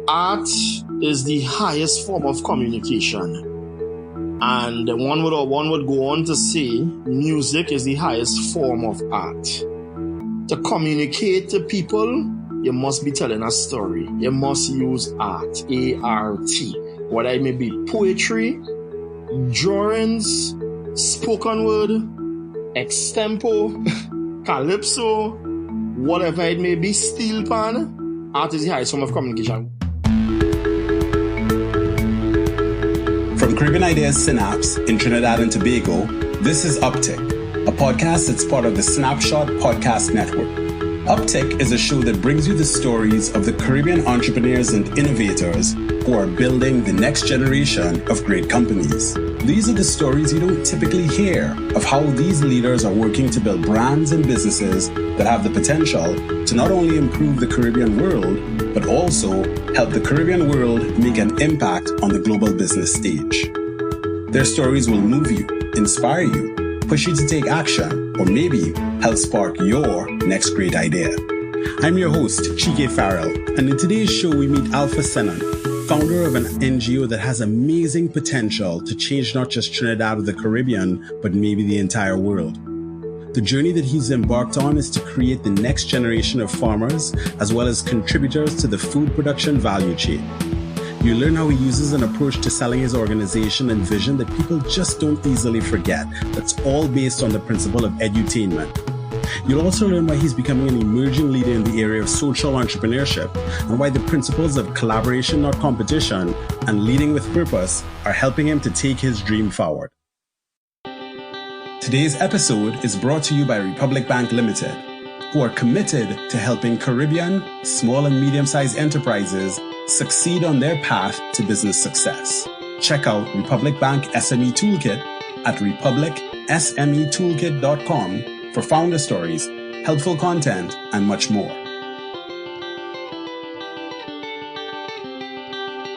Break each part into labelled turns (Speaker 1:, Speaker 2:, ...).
Speaker 1: art is the highest form of communication. And one would go on to say music is the highest form of art. To communicate to people, you must be telling a story. You must use art, A-R-T. Whether it may be poetry, drawings, spoken word, extempo, calypso, whatever it may be, steel pan, art is the highest form of communication.
Speaker 2: From Caribbean Ideas Synapse in Trinidad and Tobago, this is UpTick, a podcast that's part of the Snapshot Podcast Network. UpTick is a show that brings you the stories of the Caribbean entrepreneurs and innovators who are building the next generation of great companies. These are the stories you don't typically hear of how these leaders are working to build brands and businesses that have the potential to not only improve the Caribbean world, but also help the Caribbean world make an impact on the global business stage. Their stories will move you, inspire you, push you to take action, or maybe help spark your next great idea. I'm your host, Chike Farrell, and in today's show we meet Alpha Sennon, founder of an NGO that has amazing potential to change not just Trinidad or the Caribbean, but maybe the entire world. The journey that he's embarked on is to create the next generation of farmers, as well as contributors to the food production value chain. You learn how he uses an approach to selling his organization and vision that people just don't easily forget. That's all based on the principle of edutainment. You'll also learn why he's becoming an emerging leader in the area of social entrepreneurship and why the principles of collaboration, not competition, and leading with purpose are helping him to take his dream forward. Today's episode is brought to you by Republic Bank Limited, who are committed to helping Caribbean small and medium-sized enterprises succeed on their path to business success. Check out Republic Bank SME Toolkit at republicsmetoolkit.com for founder stories, helpful content, and much more.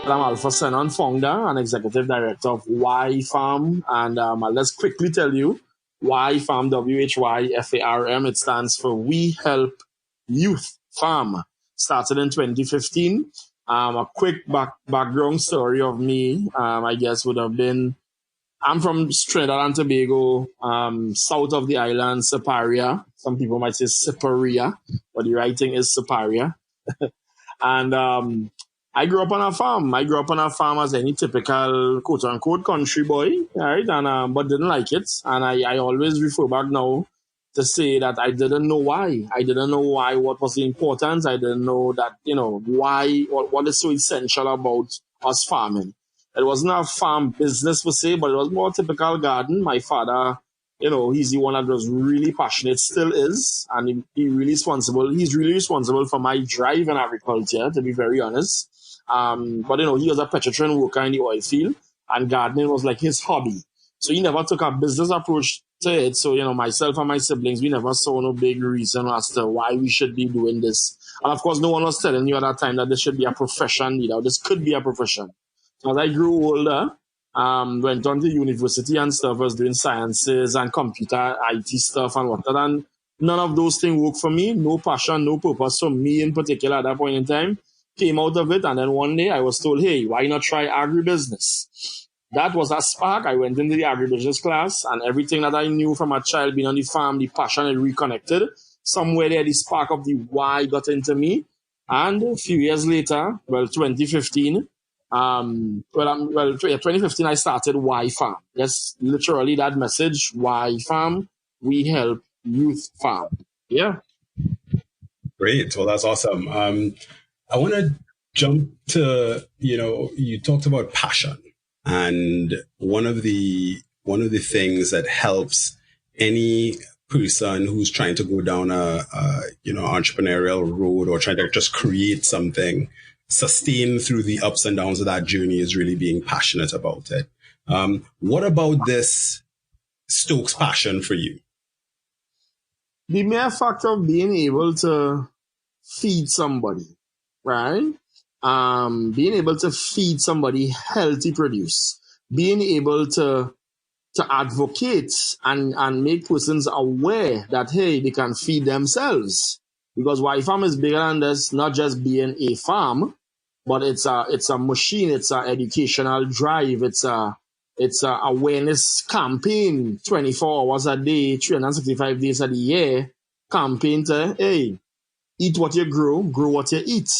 Speaker 1: I'm Alpha Sennon, founder and executive director of WHYFARM, and let's quickly tell you WHYFARM, WHYFARM. It stands for We Help Youth Farm. Started in 2015. A quick background story of me, I guess, would have been I'm from Trinidad and Tobago, south of the island, Siparia. Some people might say Siparia, but the right thing is Siparia. And I grew up on a farm. I grew up on a farm as any typical quote-unquote country boy, right? And but didn't like it. And I always refer back now to say that I didn't know why. I didn't know why, what was the importance. I didn't know that, why, what is so essential about us farming. It wasn't a farm business per se, but it was more typical garden. My father, he's the one that was really passionate, still is, and he's really responsible for my drive in agriculture, to be very honest. But he was a petrotrin worker in the oil field, and gardening was like his hobby. So he never took a business approach to it. So, myself and my siblings, we never saw no big reason as to why we should be doing this. And of course, no one was telling you at that time that this should be a profession, this could be a profession. As I grew older, went on to university and stuff, was doing sciences and computer, IT stuff and whatnot. And none of those things worked for me. No passion, no purpose for me in particular at that point in time. Came out of it. And then one day I was told, hey, why not try agribusiness? That was a spark. I went into the agribusiness class, and everything that I knew from a child being on the farm, the passion had reconnected. Somewhere there, the spark of the why got into me. And a few years later, 2015, 2015, I started WHYFARM. Yes, literally that message, WHYFARM, we help youth farm. Yeah.
Speaker 2: Great. Well, that's awesome. I want to jump to, you talked about passion, and one of the things that helps any person who's trying to go down a entrepreneurial road or trying to just create something, sustain through the ups and downs of that journey, is really being passionate about it. What about this stokes passion for you?
Speaker 1: The mere fact of being able to feed somebody, right? Being able to feed somebody healthy produce, being able to advocate and make persons aware that, hey, they can feed themselves. Because WHYFARM is bigger than this, not just being a farm, but it's a machine. It's a educational drive. It's a awareness campaign, 24 hours a day, 365 days of the year. Campaign to, hey, eat what you grow what you eat.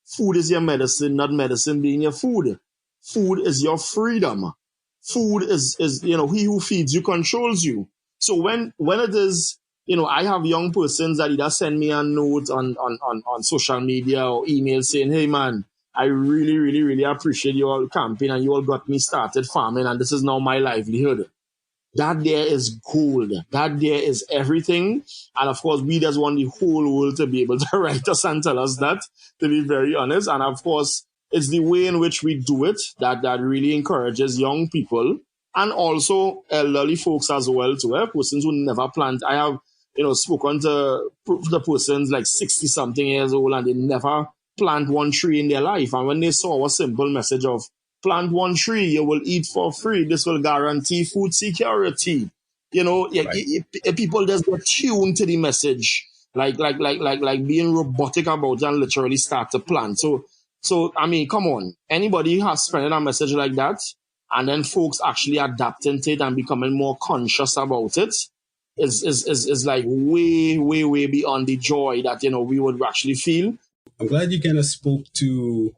Speaker 1: Food is your medicine, not medicine being your food. Food is your freedom. Food is he who feeds you controls you. So when it is, I have young persons that either send me a note on social media or email saying, hey man, I really, really, really appreciate your campaign and you all got me started farming and this is now my livelihood. That there is gold. That there is everything. And of course, we just want the whole world to be able to write us and tell us that, to be very honest. And of course, it's the way in which we do it that really encourages young people and also elderly folks as well, too. Persons who never plant. I have, spoken to the persons like 60-something years old and they never plant one tree in their life. And when they saw a simple message of plant one tree, you will eat for free. This will guarantee food security. People just get tuned to the message, like being robotic about it and literally start to plant. So I mean, come on. Anybody has spread a message like that, and then folks actually adapting to it and becoming more conscious about it is like way, way, way beyond the joy that we would actually feel.
Speaker 2: I'm glad you kind of spoke to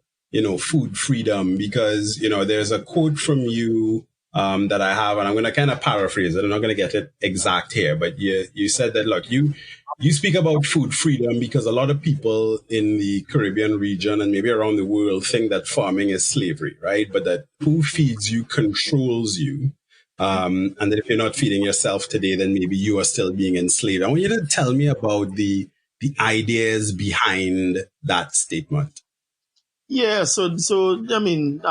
Speaker 2: food freedom, because, there's a quote from you that I have, and I'm going to kind of paraphrase it. I'm not going to get it exact here, but you said that, look, you speak about food freedom because a lot of people in the Caribbean region and maybe around the world think that farming is slavery, right? But that who feeds you controls you. And that if you're not feeding yourself today, then maybe you are still being enslaved. I want you to tell me about the ideas behind that statement.
Speaker 1: Yeah, so I mean,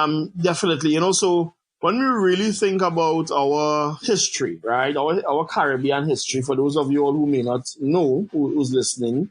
Speaker 1: definitely, so when we really think about our history, right, our Caribbean history, for those of you all who may not know, who's listening,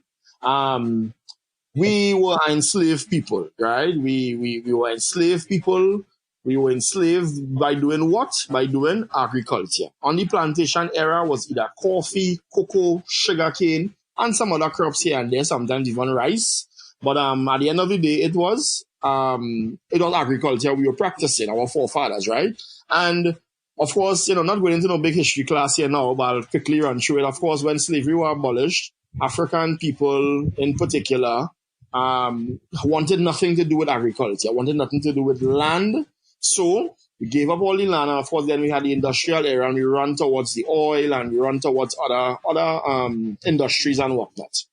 Speaker 1: we were enslaved people, right? We were enslaved people. We were enslaved by doing what? By doing agriculture. On the plantation era was either coffee, cocoa, sugarcane, and some other crops here and there, sometimes even rice. But at the end of the day, it was agriculture we were practicing, our forefathers, right? And of course, not going into no big history class here now, but I'll quickly run through it. Of course, when slavery was abolished, African people in particular wanted nothing to do with agriculture, wanted nothing to do with land. So we gave up all the land, and of course, then we had the industrial era, and we run towards the oil, and we run towards other industries and whatnot.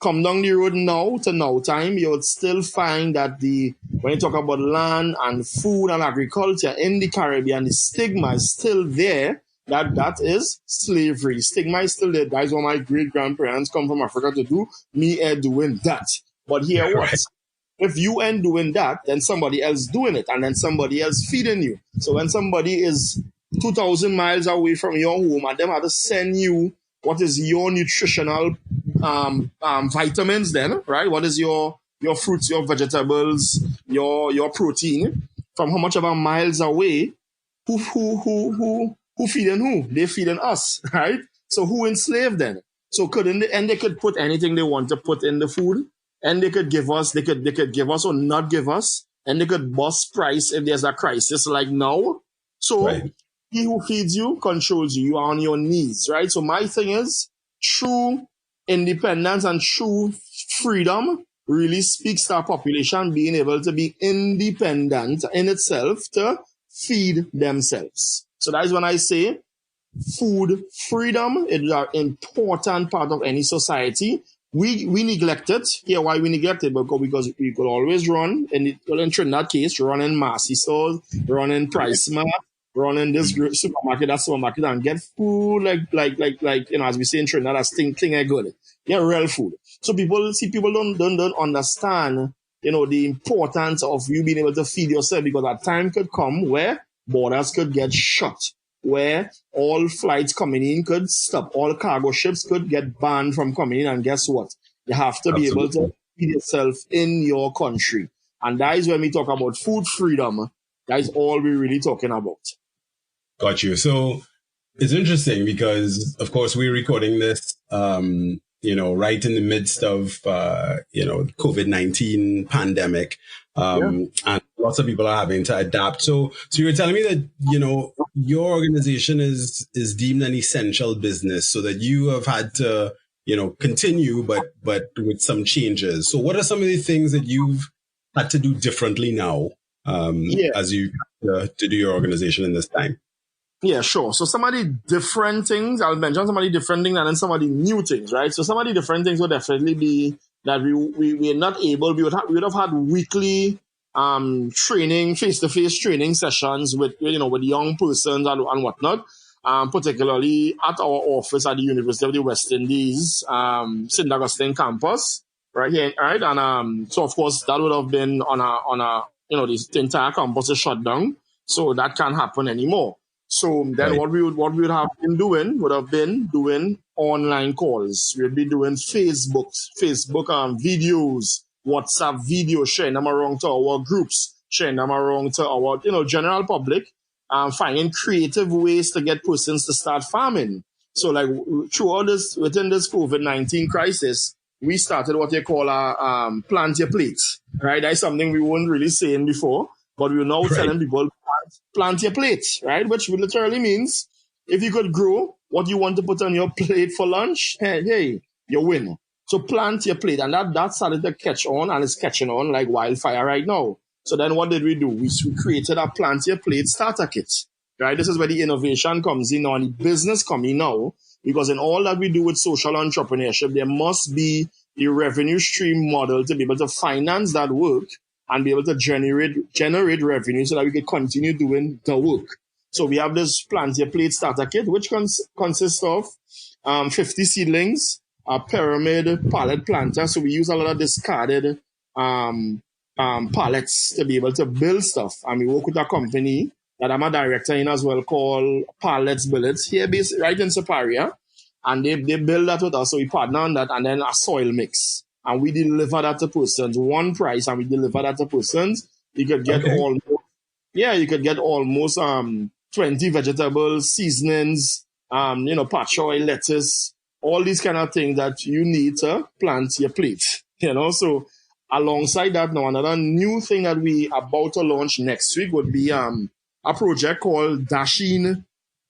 Speaker 1: Come down the road now to now time, you would still find that when you talk about land and food and agriculture in the Caribbean, the stigma is still there. That is slavery. Stigma is still there. That is what my great-grandparents come from Africa to do. Me doing that. But here what? If you ain't doing that, then somebody else doing it, and then somebody else feeding you. So when somebody is 2,000 miles away from your home and them have to send you what is your nutritional vitamins then, right? What is your fruits, your vegetables, your protein from how much about miles away? Who feeding who? They feeding us, right? So who enslaved then? So they could put anything they want to put in the food, and they could give us, they could give us or not give us, and they could bust price if there's a crisis like now. So right. He who feeds you controls you. You are on your knees, right? So my thing is, true independence and true freedom really speaks to our population being able to be independent in itself to feed themselves. So that is when I say food freedom is an important part of any society. We neglect it. Here, why we neglect it? Because we could always run, in Trinidad case, run in Massy stores, run in Price Mart, run in this supermarket, that supermarket, and get food like as we say in Trinidad, that's thing good. Yeah, real food. So people don't understand, the importance of you being able to feed yourself, because a time could come where borders could get shut, where all flights coming in could stop, all cargo ships could get banned from coming in, and guess what? You have to be able to feed yourself in your country. And that is when we talk about food freedom. That is all we're really talking about.
Speaker 2: Got you. So it's interesting because, of course, we're recording this right in the midst of, COVID-19 pandemic. And lots of people are having to adapt. So you were telling me that, your organization is deemed an essential business, so that you have had to, continue, but with some changes. So what are some of the things that you've had to do differently now, as you to do your organization in this time?
Speaker 1: Yeah, sure. So some of the different things, I'll mention some of the different things and then some of the new things, right? So some of the different things would definitely be that we are not able, we would have had weekly training, face-to-face training sessions with young persons and whatnot, particularly at our office at the University of the West Indies, St. Augustine campus, right here, right? And so of course that would have been on a the entire campus is shut down, so that can't happen anymore. So then what we would have been doing would have been doing online calls. We'd be doing Facebook videos, WhatsApp videos, sharing them around to our groups, sharing them around to our general public, finding creative ways to get persons to start farming. So like throughout this, within this COVID-19 crisis, we started what they call a plant your plate, right? That's something we weren't really saying before, but we're now telling people plant your plate, right? Which literally means if you could grow what you want to put on your plate for lunch, hey, you win. So plant your plate. And that started to catch on, and it's catching on like wildfire right now. So then what did we do? We created a plant your plate starter kit, right? This is where the innovation comes in now and the business comes in now, because in all that we do with social entrepreneurship, there must be a revenue stream model to be able to finance that work and be able to generate revenue so that we can continue doing the work. So we have this plant your plate starter kit, which consists of 50 seedlings, a pyramid pallet planter. So we use a lot of discarded pallets to be able to build stuff. And we work with a company that I'm a director in as well called Pallets Billets, here based right in Superior. And they build that with us. So we partner on that, and then a soil mix. And we deliver that to persons, one price, and we deliver that to persons. You could get almost 20 vegetables, seasonings, pak choy, lettuce, all these kind of things that you need to plant your plate. So alongside that, now another new thing that we are about to launch next week would be a project called Dashing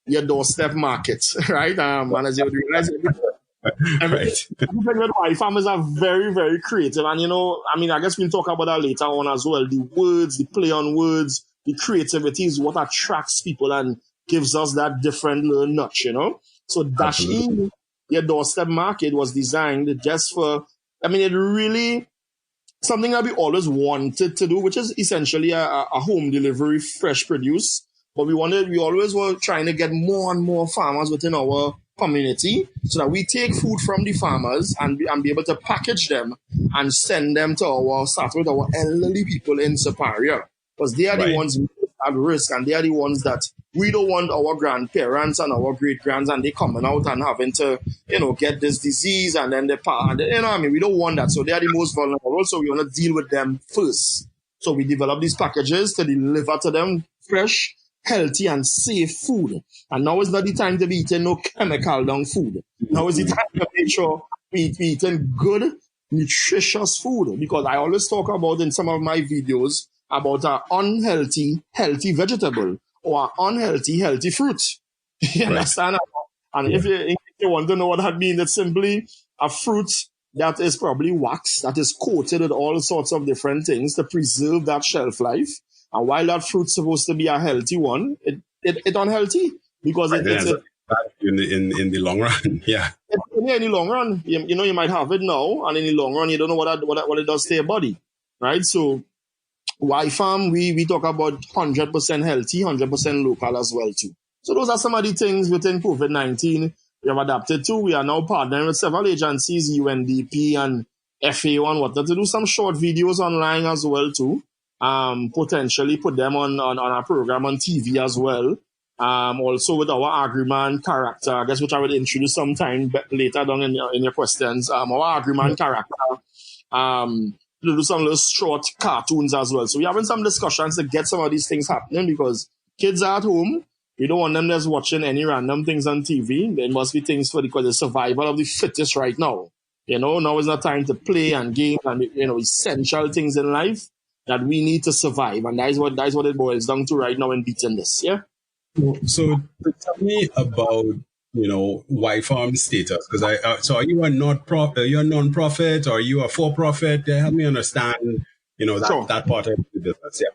Speaker 1: Your Doorstep Market, right? And as you realize, farmers are very, very creative. And, I guess we'll talk about that later on as well. The words, the play on words, the creativity is what attracts people and gives us that different little notch, So Dashing Your Doorstep Market was designed just for, it really, something that we always wanted to do, which is essentially a home delivery, fresh produce. But we always were trying to get more and more farmers within our community so that we take food from the farmers and be able to package them and send them to start with our elderly people in Superior, because they are the ones at risk, and they are the ones that we don't want our grandparents and our great-grands and they coming out and having to, get this disease and then we don't want that. So they are the most vulnerable, so we want to deal with them first. So we develop these packages to deliver to them fresh, healthy and safe food. And now is not the time to be eating no chemical down food. Now is the time to make sure we eating good, nutritious food. Because I always talk about in some of my videos about an unhealthy, healthy vegetable or unhealthy, healthy fruit. You understand? And if you want to know what that means, it's simply a fruit that is probably wax, that is coated with all sorts of different things to preserve that shelf life. And while that fruit's supposed to be a healthy one, it's unhealthy because it's
Speaker 2: in the long run. Yeah.
Speaker 1: In the long run, you might have it now, and in the long run, you don't know what it does to your body, right? So, WHYFARM, we talk about 100% healthy, 100% local as well too. So those are some of the things within COVID-19 we have adapted to. We are now partnering with several agencies, UNDP and FAO and whatnot, to do some short videos online as well too. Potentially put them on our program on TV as well. Also with our Agriman character, I guess, which I will introduce sometime later down in your questions. Our Agriman character, to do some little short cartoons as well. So we're having some discussions to get some of these things happening because kids are at home. We don't want them just watching any random things on TV. There must be things because the survival of the fittest right now. Now is not time to play and game and, essential things in life that we need to survive. And that is what it boils down to right now in beating this. Yeah.
Speaker 2: So tell me about, YFARM status. Because so are you a non-profit or are you a for-profit? Help me understand, that part of the business. Yeah.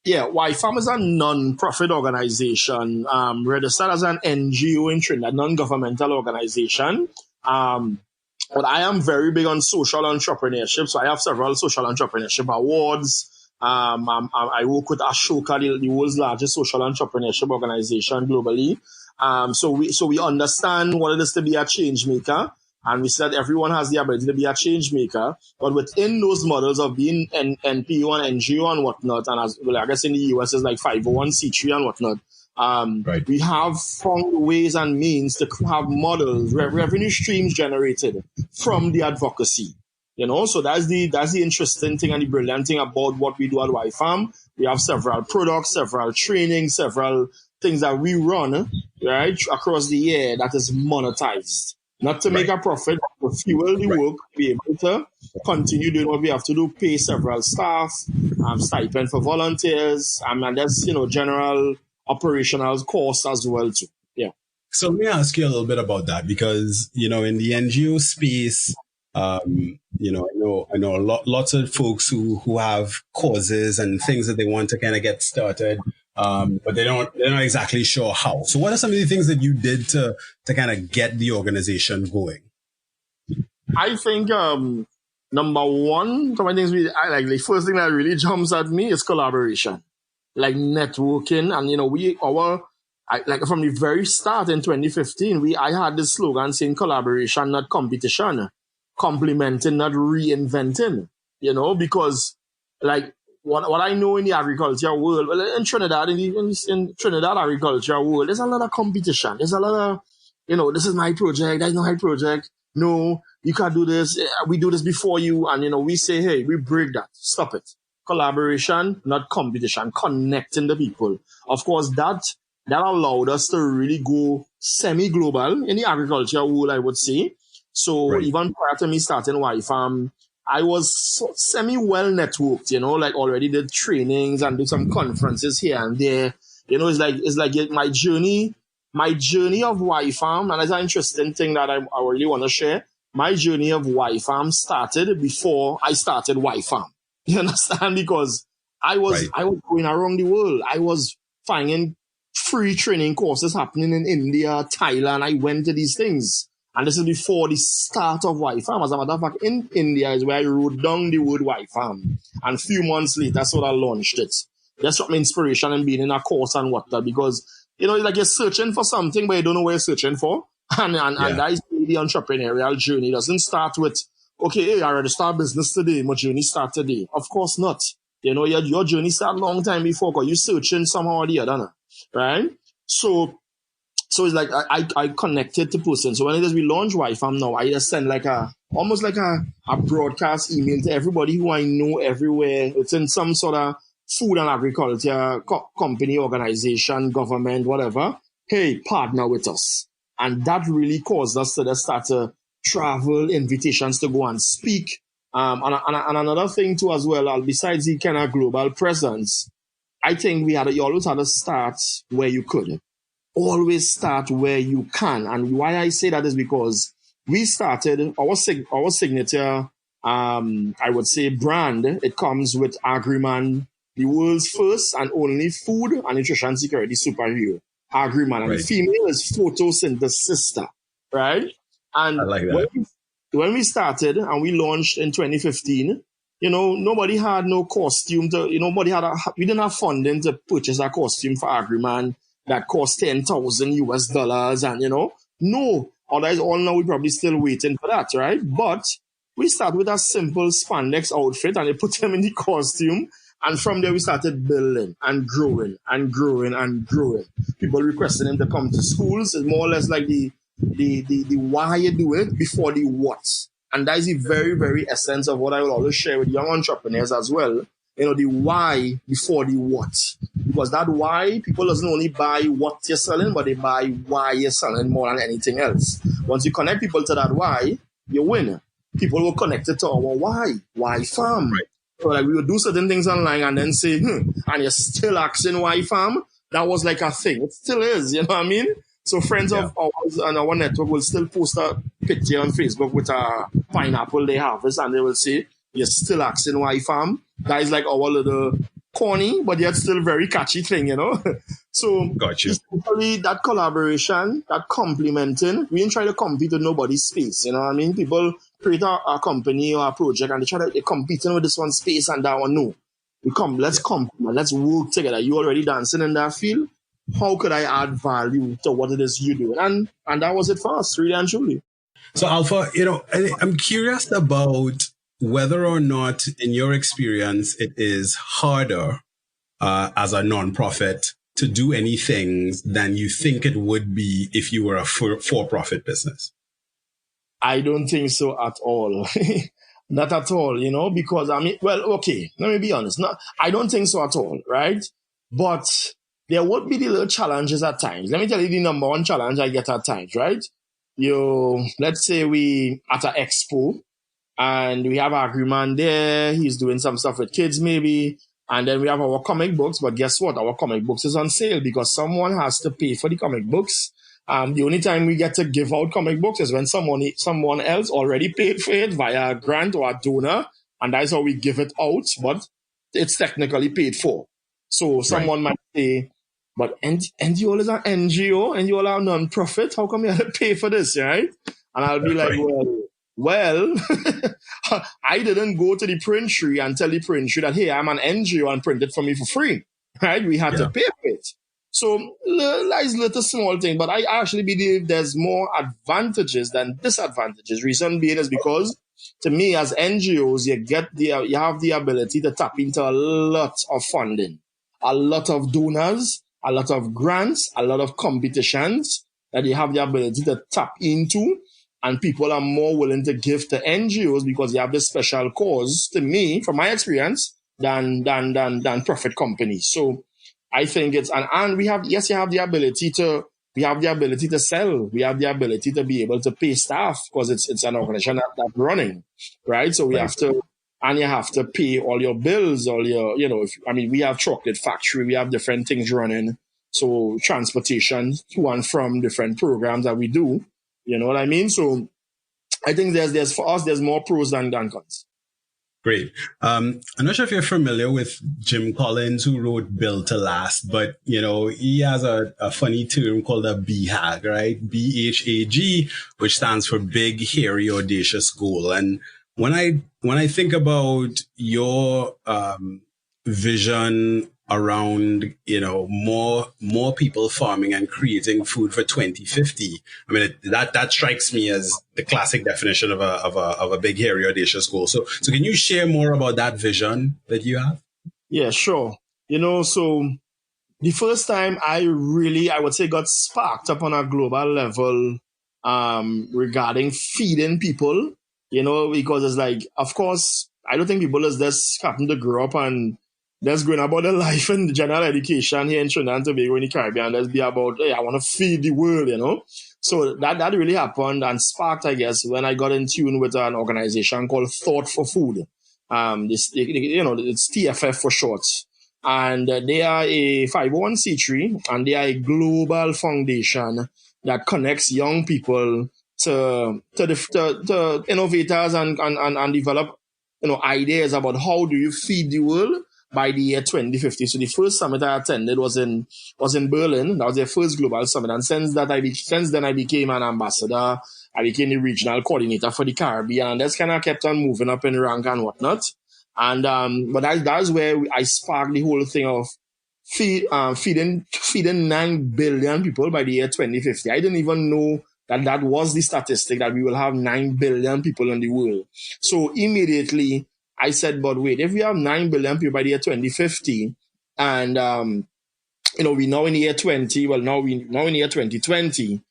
Speaker 1: Yeah, YFARM is a non-profit organization, registered as an NGO in Trinidad, non-governmental organization. But I am very big on social entrepreneurship, so I have several social entrepreneurship awards. I work with Ashoka, the world's largest social entrepreneurship organization globally. So we understand what it is to be a change maker. And we said everyone has the ability to be a change maker, but within those models of being NPO and NGO and whatnot, and I guess in the US is like 501c3 and whatnot,
Speaker 2: right.
Speaker 1: We have found ways and means to have models, revenue streams generated from the advocacy. So that's the interesting thing and the brilliant thing about what we do at YFARM. We have several products, several trainings, several things that we run right across the year that is monetized. Not to make a profit, but to fuel the work, be able to continue doing what we have to do, pay several staff, stipend for volunteers, and that's, general operational costs as well too. Yeah.
Speaker 2: So let me ask you a little bit about that because, in the NGO space, I know lots of folks who have causes and things that they want to kind of get started. But they're not exactly sure how. So what are some of the things that you did to kind of get the organization going?
Speaker 1: I think number one, some of the things the first thing that really jumps at me is collaboration, like networking. And from the very start in 2015, I had this slogan saying collaboration, not competition, complementing, not reinventing. Because what I know in the agriculture world, well, in Trinidad, in Trinidad agriculture world, there's a lot of competition. There's a lot of, this is my project, that's not my project. No, you can't do this. We do this before you. And, we say, hey, we break that. Stop it. Collaboration, not competition, connecting the people. Of course, that allowed us to really go semi-global in the agriculture world, I would say. So even prior to me starting YFARM, I was semi-well networked, already did trainings and did some conferences here and there. It's like my journey of YFARM, and that's an interesting thing that I really want to share. My journey of YFARM started before I started YFARM. You understand? Because I was going around the world. I was finding free training courses happening in India, Thailand. I went to these things. And this is before the start of YFARM. As a matter of fact, in India is where I wrote down the word YFARM. And a few months later, that's what I launched it. That's what my inspiration and being in a course and whatnot. Because, it's like you're searching for something, but you don't know what you're searching for. And that is the entrepreneurial journey. It doesn't start with, okay, hey, I already start business today. My journey start today. Of course not. Your journey start a long time before because you're searching somehow or the other. Right? So it's like I connected to person. So when it is we launch YFARM now, I just send almost like a broadcast email to everybody who I know everywhere. It's in some sort of food and agriculture company, organization, government, whatever. Hey, partner with us. And that really caused us to just start to travel, invitations to go and speak. And another thing too as well, besides the kind of global presence, I think you always had to start where you could. Always start where you can. And why I say that is because we started our signature, I would say brand. It comes with Agriman, the world's first and only food and nutrition security superhero. Agriman. And the female is photosynthesis, right? And
Speaker 2: I like that.
Speaker 1: When we started and we launched in 2015, nobody had no costume we didn't have funding to purchase a costume for Agriman that cost $10,000 and, no, otherwise all now we're probably still waiting for that, right? But we started with a simple spandex outfit and they put them in the costume. And from there we started building and growing and growing and growing. People requesting them to come to schools. It's more or less like the why you do it before the what. And that is the very, very essence of what I will always share with young entrepreneurs as well. The why before the what. Because that why, people doesn't only buy what you're selling, but they buy why you're selling more than anything else. Once you connect people to that why, you win. people were connected to our why farm.
Speaker 2: Right.
Speaker 1: So like we would do certain things online and then say, and you're still asking why farm. That was like a thing. It still is, you know what I mean? So friends of ours on our network will still post a picture on Facebook with a pineapple they harvest, and they will say, you're still asking why farm. That is like our little corny, but yet still very catchy thing, you know? So
Speaker 2: Got you.
Speaker 1: essentially that collaboration, that complementing, we didn't try to compete with nobody's space, you know what I mean? People create a company or a project and they're competing with this one space and that one. No. Let's complement, let's work together. You already dancing in that field. How could I add value to what it is you do? And that was it for us, really and truly.
Speaker 2: So Alpha, I'm curious about whether or not, in your experience, it is harder as a nonprofit to do anything than you think it would be if you were a for-profit business.
Speaker 1: I don't think so at all. Not at all, because okay, let me be honest. I don't think so at all, right? But there would be the little challenges at times. Let me tell you the number one challenge I get at times, right? Let's say we at an expo and we have an agreement there. He's doing some stuff with kids maybe. And then we have our comic books. But guess what? Our comic books is on sale because someone has to pay for the comic books. The only time we get to give out comic books is when someone else already paid for it via a grant or a donor, and that's how we give it out, but it's technically paid for. So someone might say, but NGO is an NGO and you all are non-profit, how come you have to pay for this, right? And I'll be like, well, I didn't go to the printry and tell the printry that, hey, I'm an NGO and print it for me for free, right? We had to pay for it. So that is a little small thing, but I actually believe there's more advantages than disadvantages. Reason being is because, to me, as NGOs, you have the ability to tap into a lot of funding, a lot of donors, a lot of grants, a lot of competitions that you have the ability to tap into, and people are more willing to give to NGOs because you have this special cause, to me, from my experience, than profit companies. So I think and you have the ability to sell. We have the ability to be able to pay staff because it's an organization that's running, right? So you have to pay all your bills, all your, we have chocolate factory, we have different things running. So transportation to and from different programs that we do, you know what I mean? So I think there's for us, there's more pros than cons.
Speaker 2: Great. I'm not sure if you're familiar with Jim Collins, who wrote Built to Last, but, he has a funny term called a BHAG, right? BHAG, which stands for Big, Hairy, Audacious Goal. And when I think about your vision around, more people farming and creating food for 2050. I mean, that strikes me as the classic definition of a big, hairy, audacious goal. So can you share more about that vision that you have?
Speaker 1: Yeah, sure. So the first time I would say got sparked up on a global level, regarding feeding people, because it's like, of course, I don't think people just happen to grow up and that's going about the life and general education here in Trinidad and Tobago in the Caribbean. Let's be about, hey, I want to feed the world, So that really happened and sparked, I guess, when I got in tune with an organization called Thought for Food. It's TFF for short. And they are a 501c3 and they are a global foundation that connects young people to innovators and develop, ideas about how do you feed the world by the year 2050. So the first summit I attended was in Berlin. That was their first global summit. And since then I became an ambassador. I became the regional coordinator for the Caribbean. And that's kind of kept on moving up in rank and whatnot. And, but that's where I sparked the whole thing of feeding 9 billion people by the year 2050. I didn't even know that was the statistic that we will have 9 billion people in the world. So immediately, I said, but wait, if we have 9 billion people by the year 2050, and, we now in the year 2020,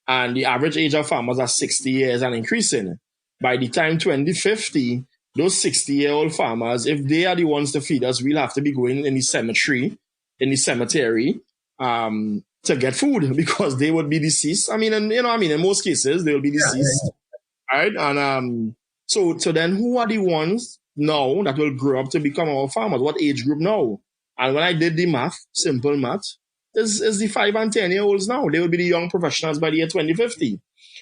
Speaker 1: and the average age of farmers are 60 years and increasing. By the time 2050, those 60-year-old farmers, if they are the ones to feed us, we'll have to be going in the cemetery, to get food because they would be deceased. In most cases, they will be deceased. Right? And, So then who are the ones now that will grow up to become our farmers? What age group now? And when I did the math, simple math, is the 5 and 10-year-olds now. They will be the young professionals by the year 2050.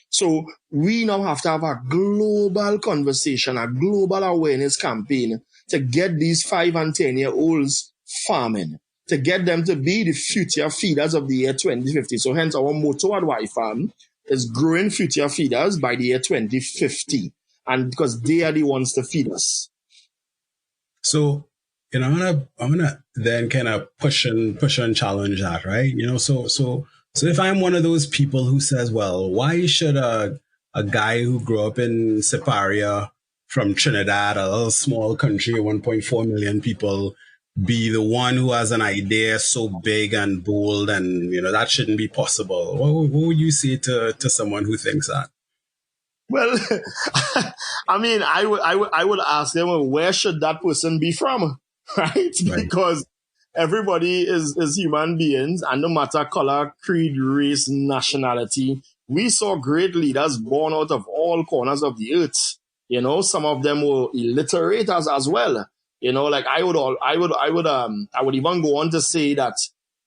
Speaker 1: So we now have to have a global conversation, a global awareness campaign to get these 5 and 10-year-olds farming, to get them to be the future feeders of the year 2050. So hence our motto at YFarm is growing future feeders by the year 2050. And because they are the ones to feed us.
Speaker 2: So, I'm gonna then kind of push and challenge that, right? So if I'm one of those people who says, well, why should a guy who grew up in Siparia from Trinidad, a little small country, 1.4 million people, be the one who has an idea so big and bold, and that shouldn't be possible? What would you say to someone who thinks that?
Speaker 1: Well, I mean, I would ask them, well, where should that person be from, right? Because everybody is human beings, and no matter color, creed, race, nationality, we saw great leaders born out of all corners of the earth. Some of them were illiterate as well. Like I would even go on to say that,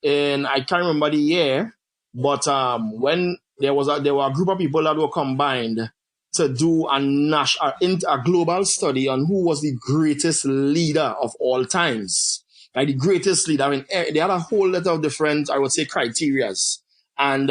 Speaker 1: and I can't remember the year, but when there were a group of people that were combined to do a global study on who was the greatest leader of all times. Like the greatest leader. I mean, they had a whole lot of different, I would say, criterias. And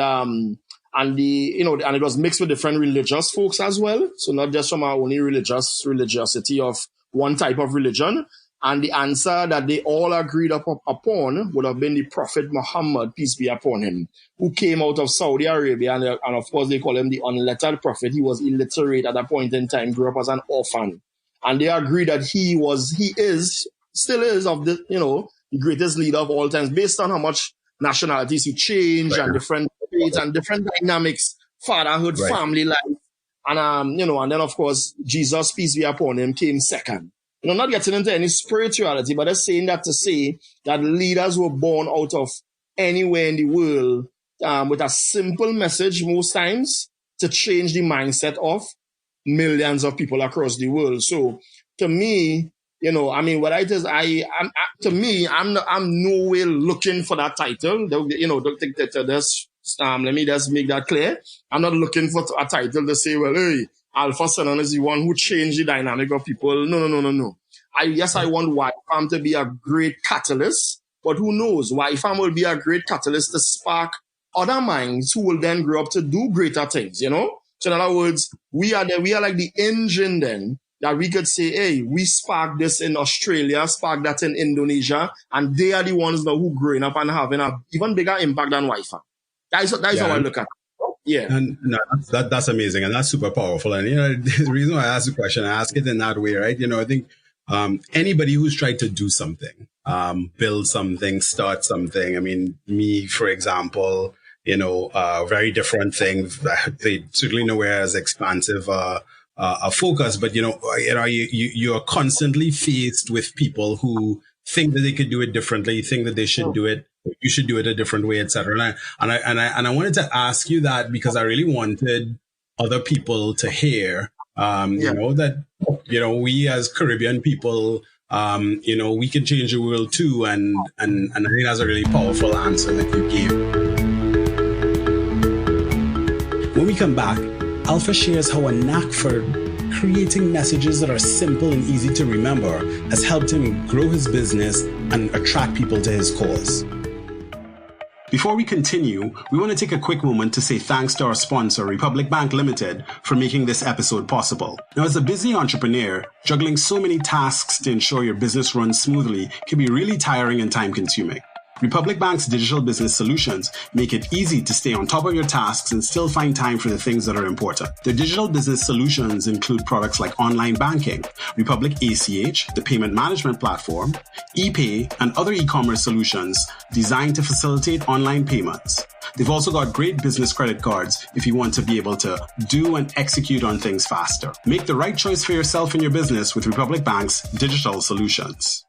Speaker 1: it was mixed with different religious folks as well. So not just from our only religiosity of one type of religion. And the answer that they all agreed upon would have been the Prophet Muhammad, peace be upon him, who came out of Saudi Arabia. And of course, they call him the unlettered prophet. He was illiterate at a point in time, grew up as an orphan. And they agreed that he still is of the greatest leader of all times, based on how much nationalities he changed and different faiths and different dynamics, fatherhood, family life. And, and then, of course, Jesus, peace be upon him, came second. Not getting into any spirituality, but just saying that to say that leaders were born out of anywhere in the world with a simple message most times to change the mindset of millions of people across the world. So to me, what it is, I'm no way looking for that title. Let me just make that clear. I'm not looking for a title to say, well, hey, Alpha Sennon is the one who changed the dynamic of people. No. I want YFarm to be a great catalyst, but who knows? YFarm will be a great catalyst to spark other minds who will then grow up to do greater things, So in other words, we are like the engine then that we could say, hey, we sparked this in Australia, sparked that in Indonesia, and they are the ones now who growing up and having an even bigger impact than YFarm. That's how I look at it. Yeah.
Speaker 2: And no, that's amazing. And that's super powerful. And, the reason why I ask the question, I ask it in that way, right? I think anybody who's tried to do something, build something, start something. I mean, me, for example, very different thing. They certainly nowhere as expansive a focus, but, you're constantly faced with people who think that they could do it differently, think that they should do it. You should do it a different way, etc. And I wanted to ask you that because I really wanted other people to hear, that, we as Caribbean people, we can change the world too. And I think that's a really powerful answer that you gave. When we come back, Alpha shares how a knack for creating messages that are simple and easy to remember has helped him grow his business and attract people to his cause. Before we continue, we want to take a quick moment to say thanks to our sponsor, Republic Bank Limited, for making this episode possible. Now, as a busy entrepreneur, juggling so many tasks to ensure your business runs smoothly can be really tiring and time-consuming. Republic Bank's digital business solutions make it easy to stay on top of your tasks and still find time for the things that are important. Their digital business solutions include products like online banking, Republic ACH, the payment management platform, ePay, and other e-commerce solutions designed to facilitate online payments. They've also got great business credit cards if you want to be able to do and execute on things faster. Make the right choice for yourself and your business with Republic Bank's digital solutions.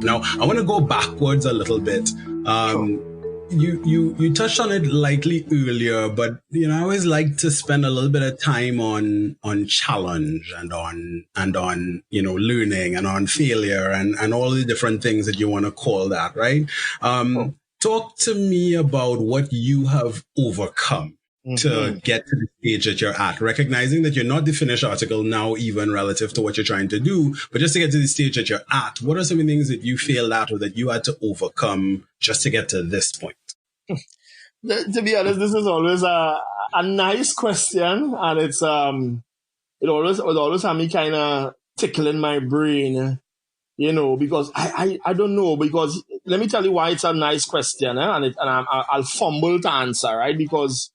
Speaker 2: Now, I want to go backwards a little bit. you touched on it lightly earlier, but I always like to spend a little bit of time on challenge and on learning and on failure and all the different things that you want to call that, right? Talk to me about what you have overcome to get to the stage that you're at, recognizing that you're not the finished article now, even relative to what you're trying to do, but just to get to the stage that you're at, what are some of the things that you failed at or that you had to overcome just to get to this point?
Speaker 1: To be honest, this is always a nice question, and it's it always have me kind of tickling my brain, because I don't know, because let me tell you why it's a nice question, and I'll fumble to answer, right? Because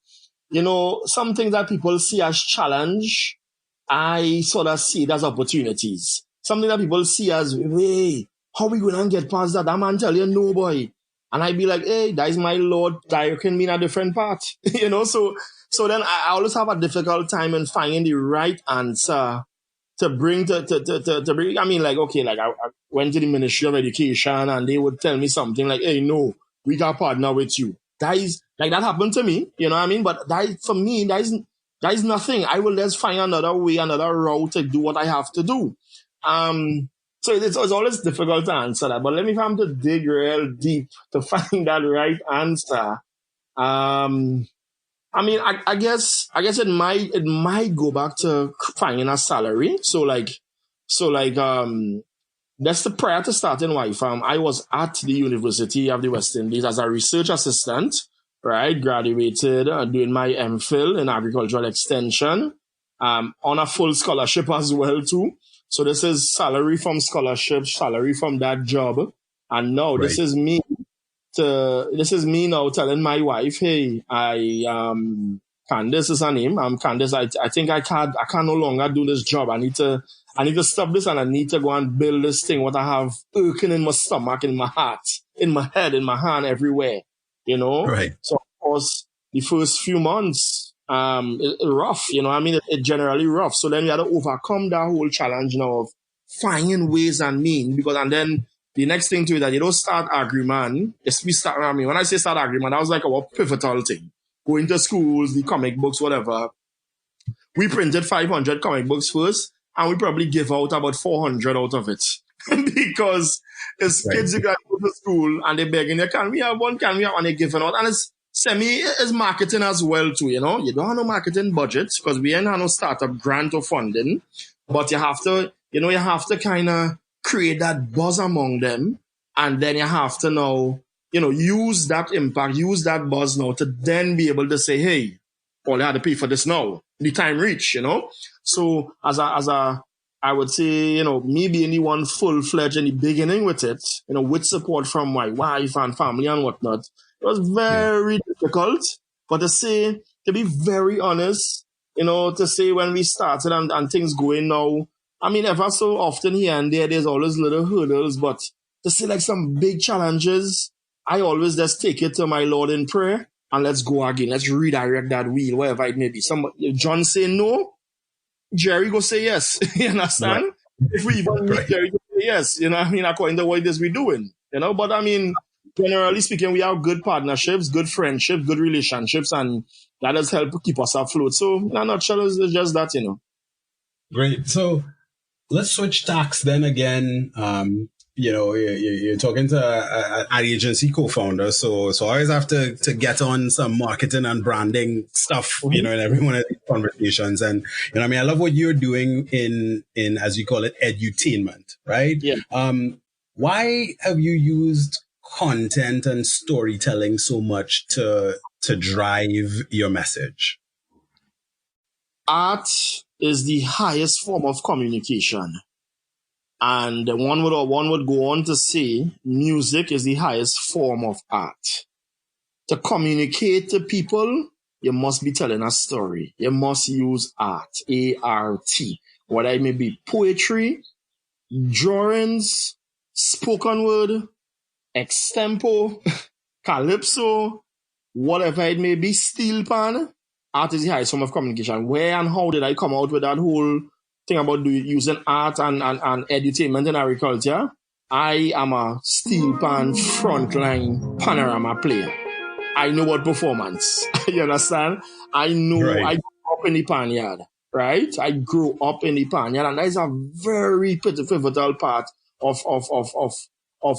Speaker 1: some things that people see as challenge, I sort of see it as opportunities. Something that people see as, hey, how we going to get past that? That man tell you no, boy. And I be like, hey, that is my Lord directing me in a different path. So then I always have a difficult time in finding the right answer to bring to bring. I mean, like, okay, like I went to the Ministry of Education and they would tell me something like, hey, no, we got partner with you. That is like, that happened to me, you know what I mean? But for me, that is nothing. I will just find another way, another route to do what I have to do. So it's always difficult to answer that. But let me have to dig real deep to find that right answer. I mean, I guess it might go back to finding a salary. So that's prior to starting WHYFARM, I was at the University of the West Indies as a research assistant, right? Graduated doing my MPhil in agricultural extension, on a full scholarship as well too. So this is salary from scholarship, salary from that job. And now
Speaker 2: Right.
Speaker 1: this is me now telling my wife, hey, Candice is her name. Candice, I think I can no longer do this job. I need to stop this, and I need to go and build this thing, what I have irking in my stomach, in my heart, in my head, in my hand, everywhere,
Speaker 2: Right.
Speaker 1: So of course, the first few months, it rough, I mean, it generally rough. So then we had to overcome that whole challenge now of finding ways and means, and then the next thing too is that you don't start agreement. Yes, we start, I mean, when I say start agreement, that was like our pivotal thing. Going to schools, the comic books, whatever. We printed 500 comic books first, and we probably give out about 400 out of it. Because it's
Speaker 2: Right.
Speaker 1: kids who got to go to school and they're begging, can we have one, and they're giving out. And it's marketing as well too, You don't have no marketing budget because we ain't have no startup grant or funding. But you have to, you have to kind of create that buzz among them. And then you have to now, use that impact, use that buzz now to then be able to say, hey, all I had to pay for this now. The time reach, So as I would say, me being the one full-fledged in the beginning with it, with support from my wife and family and whatnot, it was very difficult. But to be very honest, to say when we started and things going now, I mean, ever so often here and there's always little hurdles, but to say like some big challenges, I always just take it to my Lord in prayer and let's go again. Let's redirect that wheel, wherever it may be. If John say no, Jerry go say yes. You understand? Right. If we even meet Jerry go say yes, I mean, according to what it is we're doing, But I mean, generally speaking, we have good partnerships, good friendships, good relationships, and that has helped keep us afloat. So, in a nutshell, it's just that,
Speaker 2: Great. So let's switch tacks then again. You're talking to an agency co-founder, so I always have to get on some marketing and branding stuff, in every one of these conversations. And I mean, I love what you're doing in as you call it, edutainment, right?
Speaker 1: Yeah.
Speaker 2: Why have you used content and storytelling so much to drive your message?
Speaker 1: Art is the highest form of communication. And one would go on to say music is the highest form of art. To communicate to people, you must be telling a story. You must use art, A-R-T. Whether it may be poetry, drawings, spoken word, extempo, calypso, whatever it may be, steel pan. Art is the highest form of communication. Where and how did I come out with that whole thing about using art and edutainment in agriculture? I am a steel pan frontline panorama player. I know what performance. You understand? I know
Speaker 2: Right.
Speaker 1: I grew up in the panyard, right? I grew up in the panyard, and that is a very pivotal part of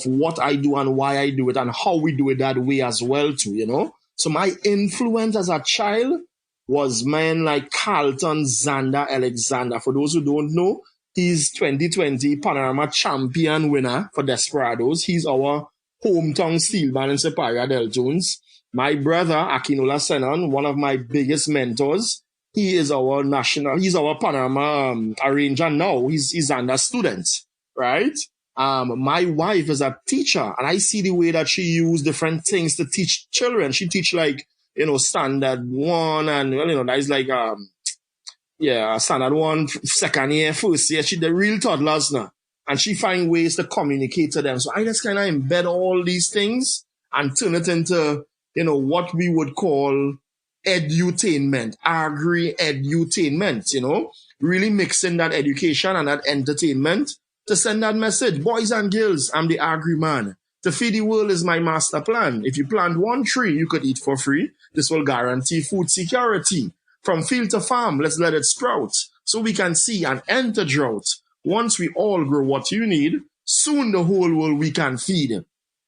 Speaker 1: what I do and why I do it and how we do it that way as well too, you know? So my influence as a child was men like Carlton Xander Alexander. For those who don't know, he's 2020 Panorama champion winner for Desperados. He's our hometown steelman in Superior Deltoons. My brother, Akinola Sennon, one of my biggest mentors, he's our Panorama arranger now. He's Xander's student, right? My wife is a teacher, and I see the way that she used different things to teach children. She teach like, you know, standard one, and well, you know, that is like standard one, second year, first year. She the real toddlers now, and she find ways to communicate to them. So I just kind of embed all these things and turn it into, you know, what we would call edutainment, agri-edutainment, you know, really mixing that education and that entertainment to send that message. Boys and girls, I'm the agri man. To feed the world is my master plan. If you plant one tree, you could eat for free. This will guarantee food security. From field to farm, let's let it sprout so we can see and end the drought. Once we all grow what you need, soon the whole world we can feed.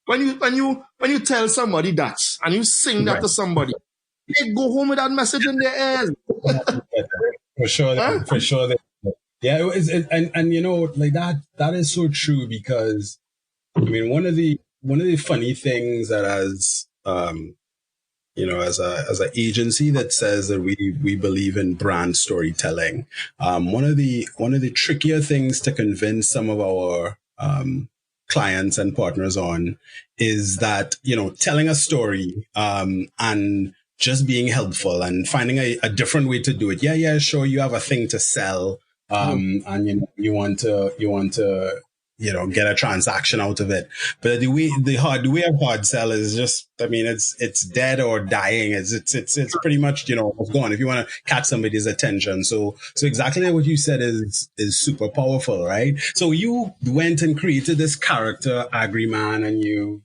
Speaker 1: When you tell somebody that and you sing that to somebody, they go home with that message in their ears.
Speaker 2: For sure,
Speaker 1: Huh?
Speaker 2: for sure. Yeah, and you know, like that is so true, because I mean, one of the funny things that as you know, as an agency that says that we believe in brand storytelling, one of the trickier things to convince some of our clients and partners on is that, you know, telling a story and just being helpful and finding a different way to do it. Yeah, sure, you have a thing to sell, and you want to you know, get a transaction out of it. But the way of hard sell is just, I mean, it's dead or dying. It's pretty much, you know, gone if you want to catch somebody's attention. So exactly what you said is super powerful, right? So you went and created this character, Agri-Man, and you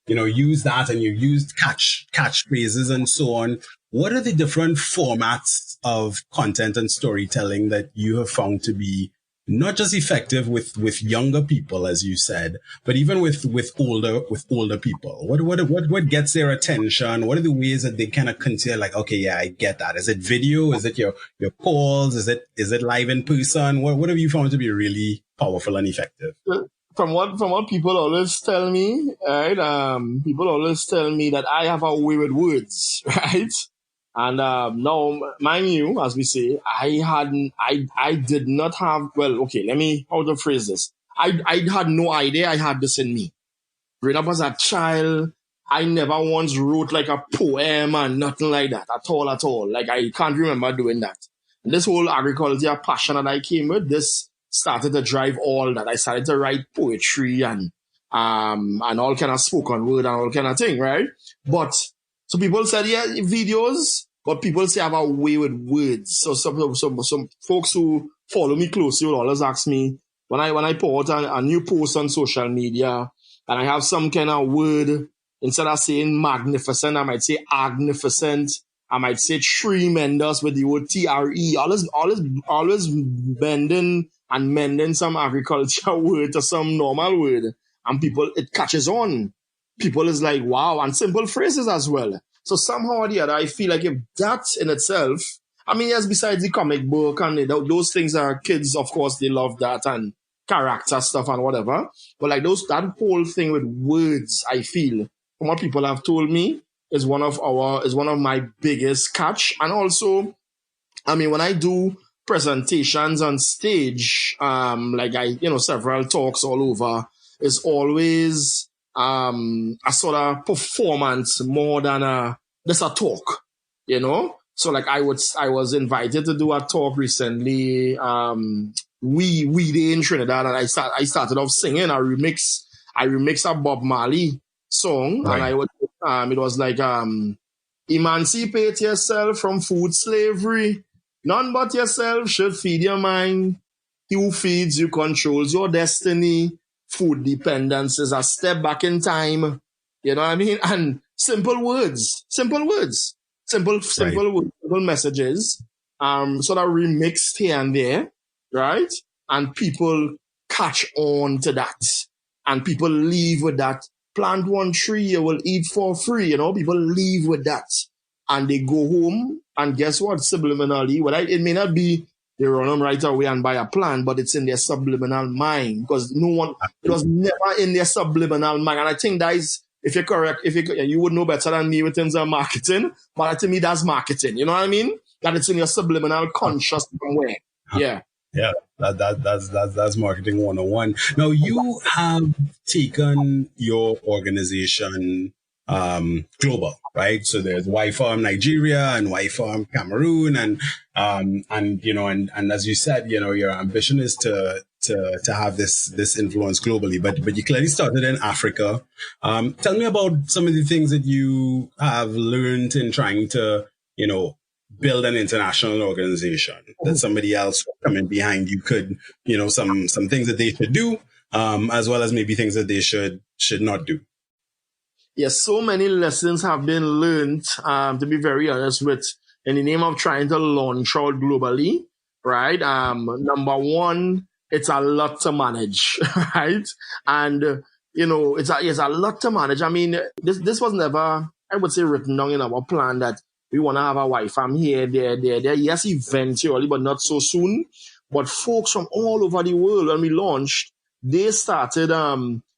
Speaker 2: know, use that, and you used catchphrases and so on. What are the different formats of content and storytelling that you have found to be not just effective with younger people, as you said, but even with older people? What gets their attention? What are the ways that they kind of consider, like, okay, yeah, I get that. Is it video? Is it your calls? Is it live in person? What have you found to be really powerful and effective?
Speaker 1: From what people always tell me, right? People always tell me that I have a way with words, right? And now, mind you, as we say, I did not have, well, okay, how to phrase this. I had no idea I had this in me. Growing up as a child, I never once wrote like a poem and nothing like that at all. Like, I can't remember doing that. And this whole agriculture passion that I came with, this started to drive all that. I started to write poetry and all kind of spoken word and all kind of thing, right? But so people said, yeah, videos, but people say I have a way with words. So some folks who follow me closely will always ask me when I put out a new post on social media and I have some kind of word, instead of saying magnificent, I might say agnificent. I might say tremendous with the word TRE. Always bending and mending some agriculture word to some normal word. And people, it catches on. People is like, wow, and simple phrases as well. So somehow or the other, I feel like if that in itself, I mean, yes, besides the comic book and those things are kids, of course, they love that and character stuff and whatever. But like that whole thing with words, I feel, from what people have told me, is one of my biggest catch. And also, I mean, when I do presentations on stage, like several talks all over, it's always a sort of performance more than just a talk, you know? So like I was invited to do a talk recently, we day in Trinidad, and I started off singing a remix a Bob Marley song, right. And it was like emancipate yourself from food slavery. None but yourself should feed your mind. He who feeds you controls your destiny. Food dependence is a step back in time. You know what I mean? And simple words, simple words, simple messages, sort of remixed here and there, right? And people catch on to that, and people leave with that. Plant one tree, you will eat for free. People leave with that, and they go home, and guess what? Subliminally, it may not be they run them right away and buy a plant, but it's in their subliminal mind, because it was never in their subliminal mind. And I think that is, if you're correct, you would know better than me with terms of marketing, but to me, that's marketing. You know what I mean? That it's in your subliminal conscious somewhere. Yeah.
Speaker 2: Yeah, that's marketing 101. Now, you have taken your organization global, right? So there's WHYFARM Nigeria and WHYFARM Cameroon, and as you said, your ambition is to have this influence globally, but you clearly started in Africa. Tell me about some of the things that you have learned in trying to, build an international organization that somebody else coming behind you could, some things that they should do, as well as maybe things that they should not do.
Speaker 1: Yes, so many lessons have been learned, to be very honest, in the name of trying to launch out globally, right? Number one, it's a lot to manage, right? And, it's a lot to manage. I mean, this was never, I would say, written down in our plan that we want to have a WHYFARM here, there. Yes, eventually, but not so soon. But folks from all over the world, when we launched, they started,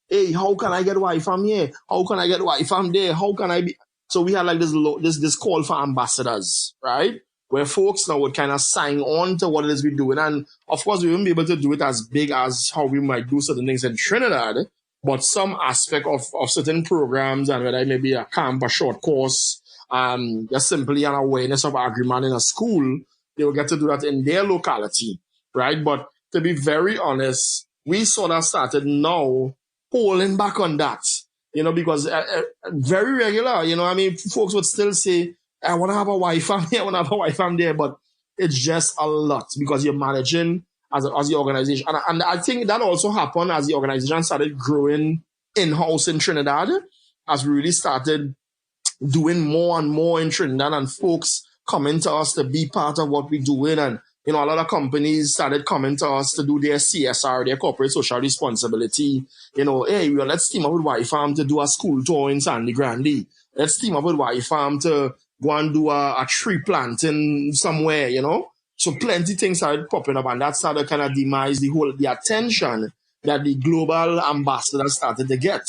Speaker 1: hey, how can I get WHYFARM here? How can I get WHYFARM there? How can I be? So we had like this call for ambassadors, right? Where folks now would kind of sign on to what it is we're doing. And of course, we wouldn't be able to do it as big as how we might do certain things in Trinidad, but some aspect of certain programs, and whether it may be a camp, a short course, just simply an awareness of agreement in a school, they will get to do that in their locality, right? But to be very honest, we sort of started now pulling back on that, because very regular, folks would still say, I want to have a WHYFARM here, I want to have a WHYFARM there, but it's just a lot because you're managing as the organization. And I think that also happened as the organization started growing in-house in Trinidad, as we really started doing more and more in Trinidad, and folks coming to us to be part of what we're doing. And, a lot of companies started coming to us to do their CSR, their corporate social responsibility. Hey, let's team up with WHYFARM to do a school tour in Sandy Grande. Let's team up with WHYFARM to go and do a tree planting somewhere, So plenty things started popping up, and that started kind of demise the attention that the global ambassadors started to get.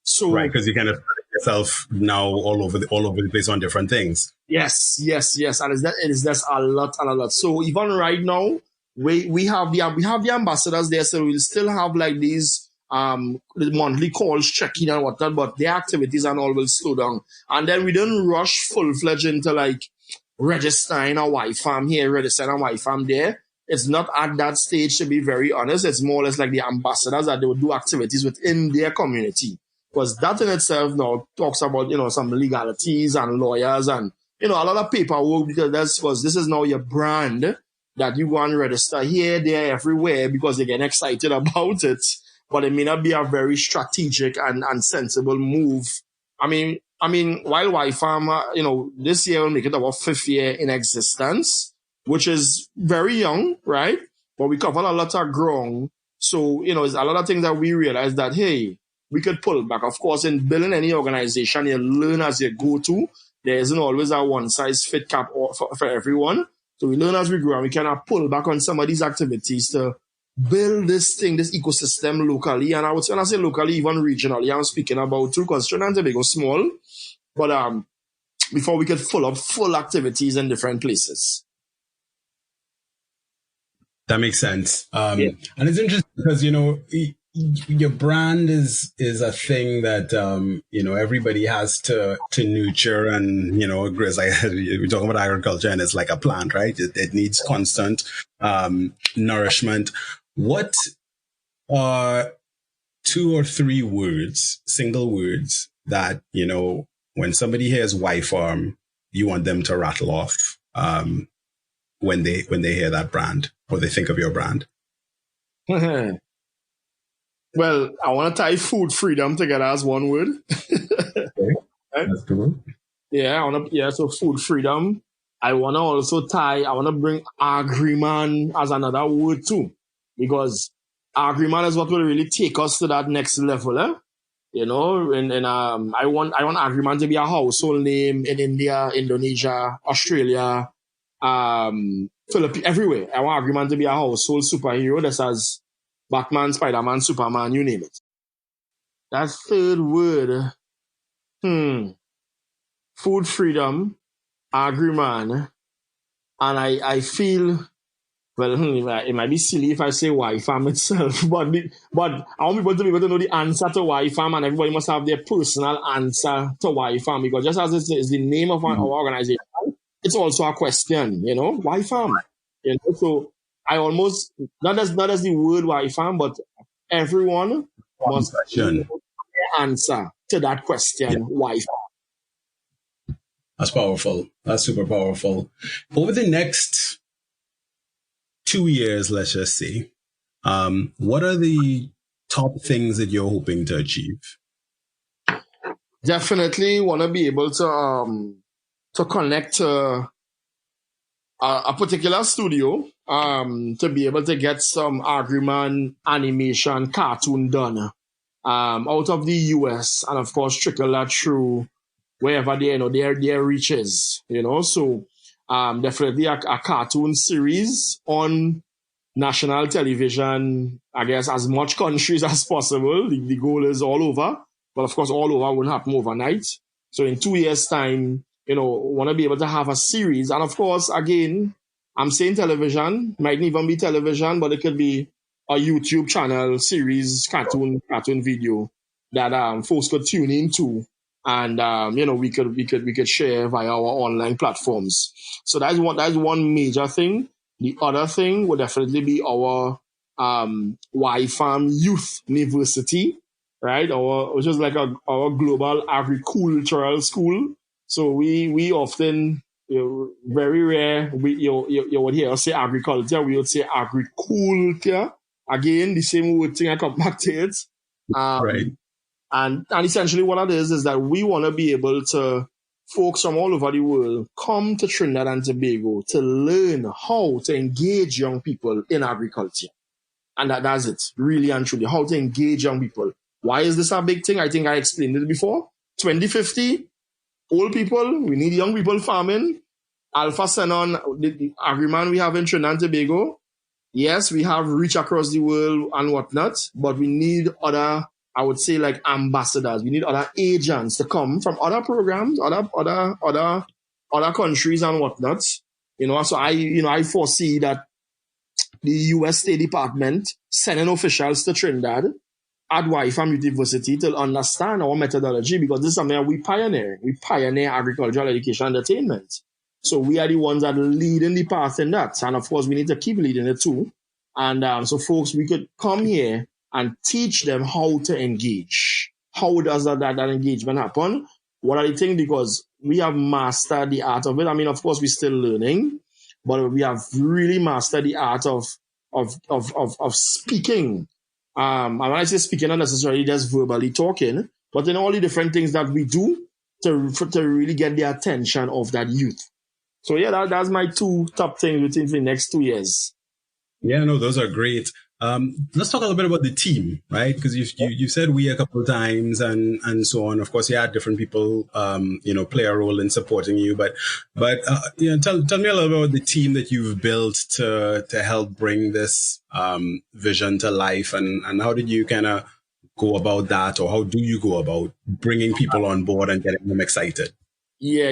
Speaker 1: So,
Speaker 2: right, because you kind of yourself now all over the place on different things.
Speaker 1: Yes. And it is just a lot. So even right now, we have the ambassadors there, so we'll still have like these monthly calls, checking and whatnot, but their activities and all will slow down. And then we don't rush full-fledged into like registering a WHYFARM here, registering a WHYFARM there. It's not at that stage, to be very honest. It's more or less like the ambassadors that they will do activities within their community. Because that in itself now talks about, some legalities and lawyers and, a lot of paperwork, because this is now your brand that you go and register here, there, everywhere, because they're getting excited about it. But it may not be a very strategic and sensible move. I mean, while WHYFARM, this year will make it our 5th year in existence, which is very young, right? But we covered a lot of ground. So, it's a lot of things that we realized that, hey, we could pull back. Of course, in building any organization, you learn as you go to. There isn't always a one-size-fit cap for everyone. So we learn as we grow, and we cannot pull back on some of these activities to build this ecosystem locally. And I would say, when I say locally, even regionally, I'm speaking about too, because Trinidad and Tobago is small. But before we could pull up full activities in different places.
Speaker 2: That makes sense. And it's interesting because, your brand is a thing that everybody has to nurture, and it's like we're talking about agriculture, and it's like a plant, right? It needs constant nourishment. What are 2 or 3 words, single words, that when somebody hears WHYFARM, you want them to rattle off when they hear that brand or they think of your brand?
Speaker 1: Well, I want to tie food freedom together as one word.
Speaker 2: Okay.
Speaker 1: Right?
Speaker 2: That's cool.
Speaker 1: So food freedom. I want to also I want to bring agreement as another word too, because agreement is what will really take us to that next level. You know, and I want agreement to be a household name in India, Indonesia, Australia, Philippines, everywhere. I want agreement to be a household superhero that says Batman, Spider-Man, Superman, you name it. That third word, food freedom, agreement, and I feel, well, it might be silly if I say YFAM itself, but I want people to be able to know the answer to YFAM, and everybody must have their personal answer to YFAM, because just as it is the name of our organization, it's also a question, you know, YFAM. You know, so I almost, not as the word YFAM, but everyone must know the answer to that question, YFAM.
Speaker 2: That's powerful. That's super powerful. Over the next 2 years, let's just say, what are the top things that you're hoping to achieve?
Speaker 1: Definitely want to be able to connect to a particular studio, to be able to get some agreement animation cartoon done out of the US, and of course trickle that through wherever their reaches, you know. So definitely a cartoon series on national television, I guess, as much countries as possible. The goal is all over, but of course all over won't happen overnight. So in 2 years' time, you know, want to be able to have a series. And of course, again, I'm saying television, mightn't even be television, but it could be a YouTube channel series, cartoon video that folks could tune into, and you know, we could share via our online platforms. So that's one major thing. The other thing would definitely be our WHYFARM Youth University, right? Which is like our global agricultural school. So we often, very rare, you would hear us say agriculture, we would say agriculture. Again, the same word thing, I come back to it.
Speaker 2: Right.
Speaker 1: And essentially what it is that we want to be able to, folks from all over the world come to Trinidad and Tobago to learn how to engage young people in agriculture. And that's it, really and truly, how to engage young people. Why is this a big thing? I think I explained it before. 2050, old people, we need young people farming. Alpha Sennon, the agreement we have in Trinidad and Tobago, yes, we have reach across the world and whatnot, but we need other, I would say, like ambassadors. We need other agents to come from other programs, other countries and whatnot. You know, so I foresee that the US State Department sending officials to Trinidad at WHYFARM University to understand our methodology, because this is something that we pioneer. We pioneer agricultural education and entertainment. So we are the ones that are leading the path in that. And of course, we need to keep leading it too. And so folks, we could come here and teach them how to engage. How does that engagement happen? What are the things? Because we have mastered the art of it. I mean, of course, we're still learning, but we have really mastered the art of speaking. And when I say speaking, not necessarily just verbally talking, but in all the different things that we do to really get the attention of that youth. So yeah, that's my two top things within the next 2 years.
Speaker 2: Yeah, no, those are great. Let's talk a little bit about the team, right? Because you said we a couple of times and so on. Of course, you had different people, play a role in supporting you. But tell me a little bit about the team that you've built to help bring this vision to life, and how did you kind of go about that, or how do you go about bringing people on board and getting them excited?
Speaker 1: Yeah.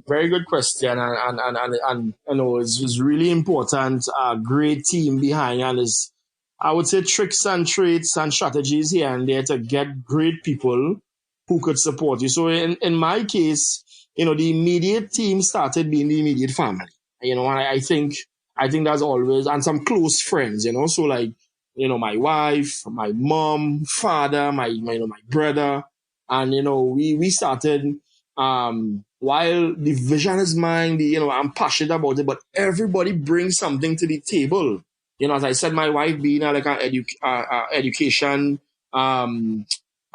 Speaker 1: Very good question, and you know, it's really important. A great team behind, and is, I would say, tricks and traits and strategies here and there to get great people who could support you. So in my case, you know, the immediate team started being the immediate family. You know, I think that's always, and some close friends. You know, so like, you know, my wife, my mom, father, my brother, and you know, we started. While the vision is mine, I'm passionate about it, but everybody brings something to the table. You know, as I said, my wife being like an education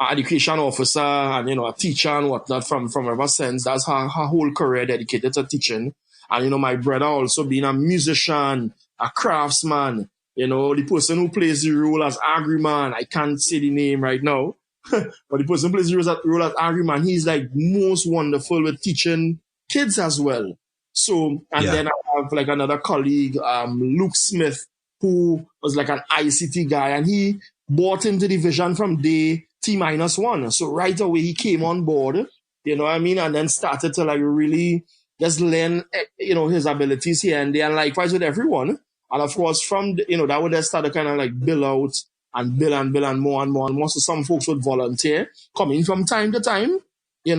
Speaker 1: education officer and, a teacher and whatnot from ever since. That's her whole career dedicated to teaching. And, my brother also being a musician, a craftsman, the person who plays the role as Agriman, I can't say the name right now, but the person who plays the role as Agriman, he's like most wonderful with teaching kids as well. So, and then I have like another colleague, Luke Smith, who was like an ICT guy, and he bought into the vision from day T-1. So right away he came on board, and then started to like really just learn, his abilities here and there, and likewise with everyone. And of course, from, that would just start to kind of like bill out and bill and more and more and more. So some folks would volunteer, coming from time to time, they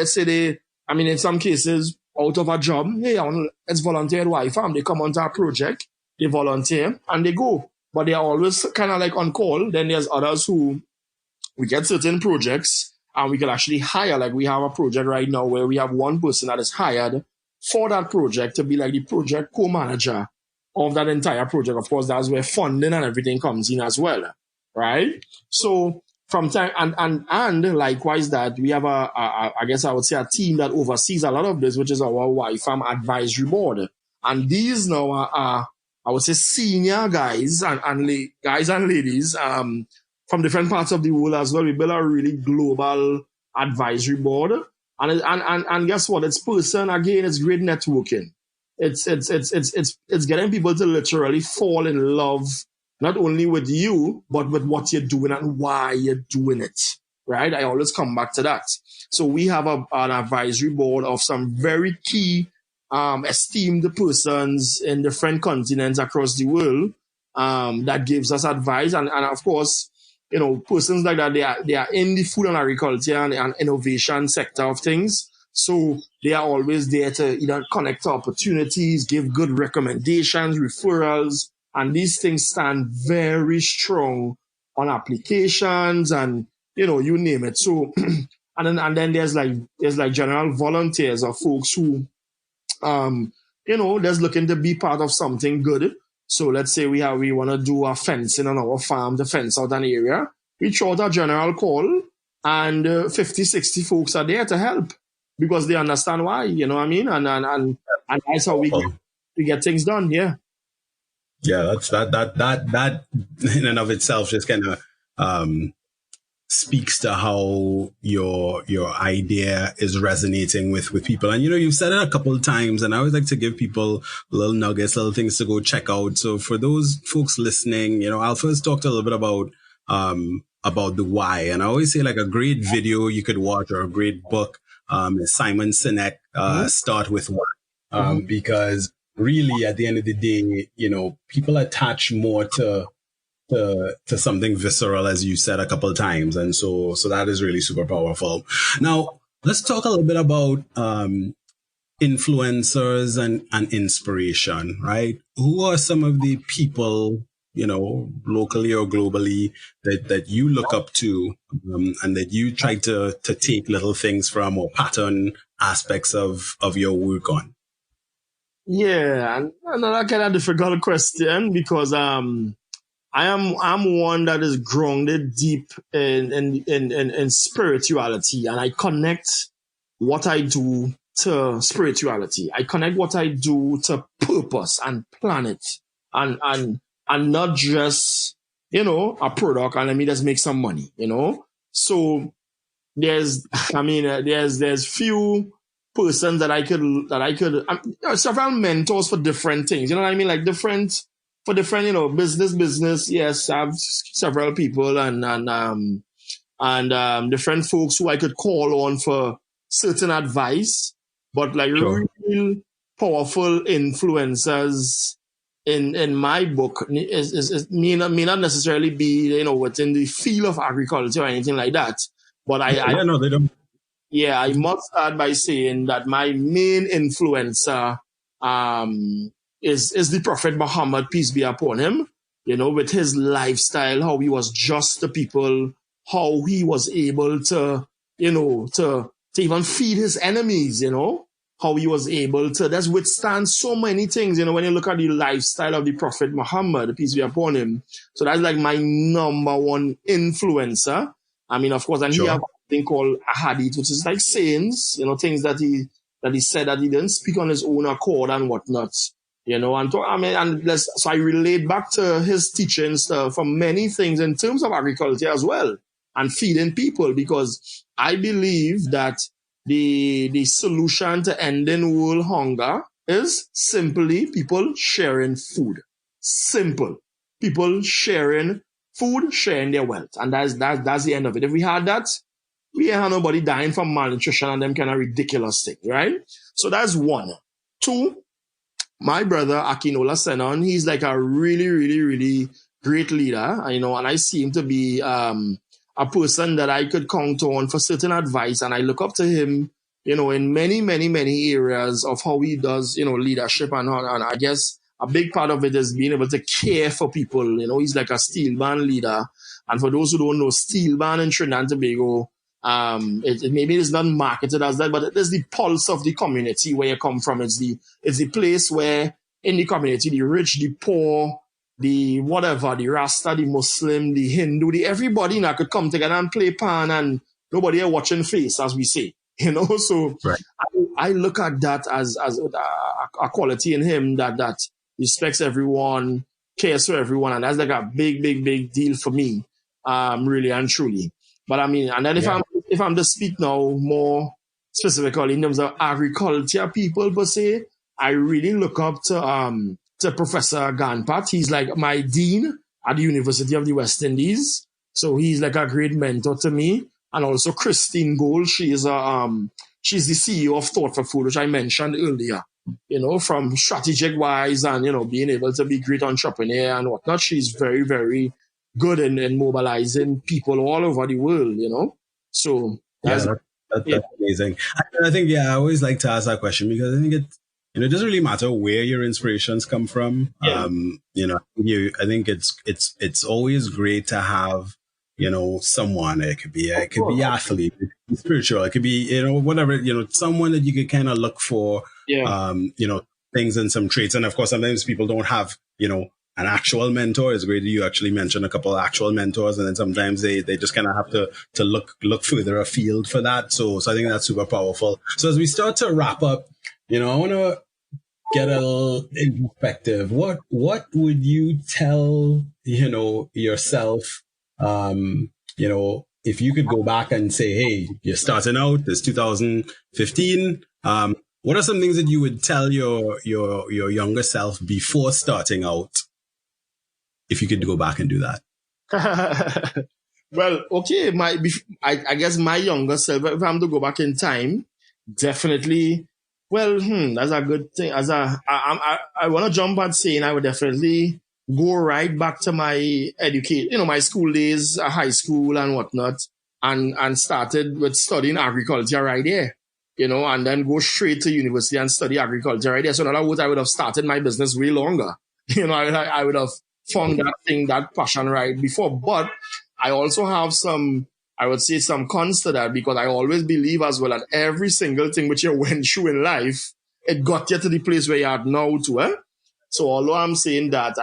Speaker 1: say in some cases, out of a job, hey, let's volunteer at WHYFARM. They come onto our project, they volunteer, and they go. But they are always kind of like on call. Then there's others who, we get certain projects, and we can actually hire. Like we have a project right now where we have one person that is hired for that project to be like the project co-manager of that entire project. Of course, that's where funding and everything comes in as well, right? So from time and likewise that we have I guess I would say a team that oversees a lot of this, which is our WHYFARM advisory board. And these now are I would say senior guys and guys and ladies from different parts of the world as well. We build a really global advisory board, and guess what? It's great networking. It's getting people to literally fall in love not only with you, but with what you're doing and why you're doing it, right? I always come back to that. So we have an advisory board of some very key, esteemed persons in different continents across the world that gives us advice. And of course, persons like that, they are in the food and agriculture and innovation sector of things. So they are always there to either connect to opportunities, give good recommendations, referrals, and these things stand very strong on applications and, you name it. So, and then there's like general volunteers or folks who, just looking to be part of something good. So let's say we want to do a fencing on our farm to fence out an area. We throw out a general call and 50, 60 folks are there to help because they understand why, you know what I mean? And that's how we get things done. Yeah.
Speaker 2: Yeah, that in and of itself just kind of speaks to how your idea is resonating with people. And you've said it a couple of times, and I always like to give people little nuggets, little things to go check out. So for those folks listening, Alpha has talked a little bit about the why, and I always say like a great video you could watch or a great book is Simon Sinek, Start With Why, because really, at the end of the day, people attach more to something visceral, as you said a couple of times. And so that is really super powerful. Now, let's talk a little bit about influencers and inspiration, right? Who are some of the people, locally or globally that you look up to and that you try to take little things from or pattern aspects of your work on?
Speaker 1: Yeah, and another kind of difficult question because I'm one that is grounded deep in spirituality, and I connect what I do to spirituality. I connect what I do to purpose and planet, and not just a product and let me just make some money. So there's few persons that I could several mentors for different things. You know what I mean? Like different business. Yes, I have several people and different folks who I could call on for certain advice, but like real powerful influencers in my book may not necessarily be within the field of agriculture or anything like that. But I
Speaker 2: know they don't.
Speaker 1: Yeah, I must start by saying that my main influencer is the Prophet Muhammad, peace be upon him, with his lifestyle, how he was just to people, how he was able to, to even feed his enemies, how he was able to just withstand so many things, when you look at the lifestyle of the Prophet Muhammad, peace be upon him. So that's like my number one influencer. I mean, of course, and he
Speaker 3: Sure.
Speaker 1: have a thing called a hadith, which is like sayings, things that he said that he didn't speak on his own accord and whatnot, and so I relate back to his teachings for many things in terms of agriculture as well and feeding people, because I believe that the solution to ending world hunger is simply people sharing food. Simple. People sharing food, sharing their wealth. And that's the end of it. If we had that, we ain't have nobody dying from malnutrition and them kind of ridiculous things, right? So that's one. Two, my brother, Akinola Sennon, he's like a really, really, really great leader, and I see him to be a person that I could count on for certain advice, and I look up to him, in many, many, many areas of how he does, leadership, and I guess a big part of it is being able to care for people. He's like a steel band leader, and for those who don't know, steel band in Trinidad and Tobago, maybe it's not marketed as that, but it is the pulse of the community where you come from. It's the place where in the community, the rich, the poor, the whatever, the Rasta, the Muslim, the Hindu, everybody now could come together and play pan, and nobody are watching face, as we say. So
Speaker 3: right.
Speaker 1: I look at that as a quality in him that respects everyone, cares for everyone, and that's like a big, big, big deal for me, really and truly. But I mean, and then if I'm to speak now more specifically in terms of agriculture people per se, I really look up to Professor Ganpat. He's like my dean at the University of the West Indies, so he's like a great mentor to me. And also Christine Gold, she's the CEO of Thought for Food, which I mentioned earlier. From strategic wise and being able to be great entrepreneur and whatnot, she's very, very good in mobilizing people all over the world, So
Speaker 3: that's amazing. I think, I always like to ask that question because I think it doesn't really matter where your inspirations come from.
Speaker 1: Yeah.
Speaker 3: I think it's always great to have, someone. It could be athlete, it could be spiritual, it could be, whatever, someone that you could kind of look for, things and some traits. And of course, sometimes people don't have, an actual mentor. It's great that you actually mentioned a couple of actual mentors, and then sometimes they just kind of have to look further afield for that. So I think that's super powerful. So as we start to wrap up, I want to get a little introspective. What would you tell, yourself, if you could go back and say, hey, you're starting out, it's 2015, what are some things that you would tell your younger self before starting out, if you could go back and do that?
Speaker 1: Well, okay, I guess my younger self, if I'm to go back in time, definitely, that's a good thing. I want to jump at saying I would definitely go right back to my education, my school days, high school and whatnot, and started with studying agriculture right there, and then go straight to university and study agriculture right there. So in other words, I would have started my business way longer. I would have found that passion right before. But I also have some cons to that, because I always believe as well that every single thing which you went through in life, it got you to the place where you're at now too. So although I'm saying that,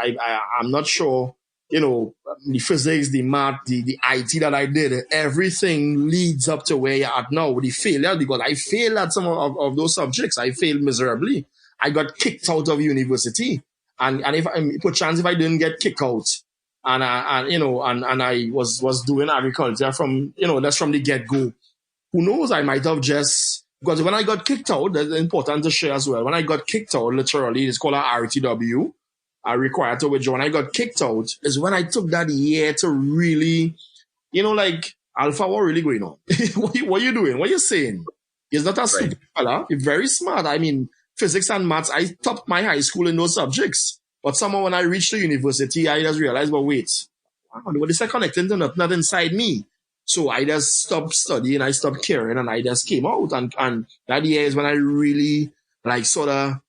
Speaker 1: I'm not sure, the physics, the math, the IT that I did, everything leads up to where you're at now. The failure, because I failed at some of those subjects. I failed miserably. I got kicked out of university. And if I didn't get kicked out, and I was doing agriculture from, that's from the get-go, who knows, I might have just, because when I got kicked out, that's important to share as well. When I got kicked out, literally, it's called a RTW, I required to withdraw. When I got kicked out is when I took that year to really, like, Alpha, what really going on? What you doing? What you saying? He's not a stupid fella. He's very smart. I mean, physics and maths, I topped my high school in those subjects. But somehow when I reached the university, I just realized, but wait, what is that connecting to not inside me? So I just stopped studying, I stopped caring, and I just came out. And that year is when I really, sort of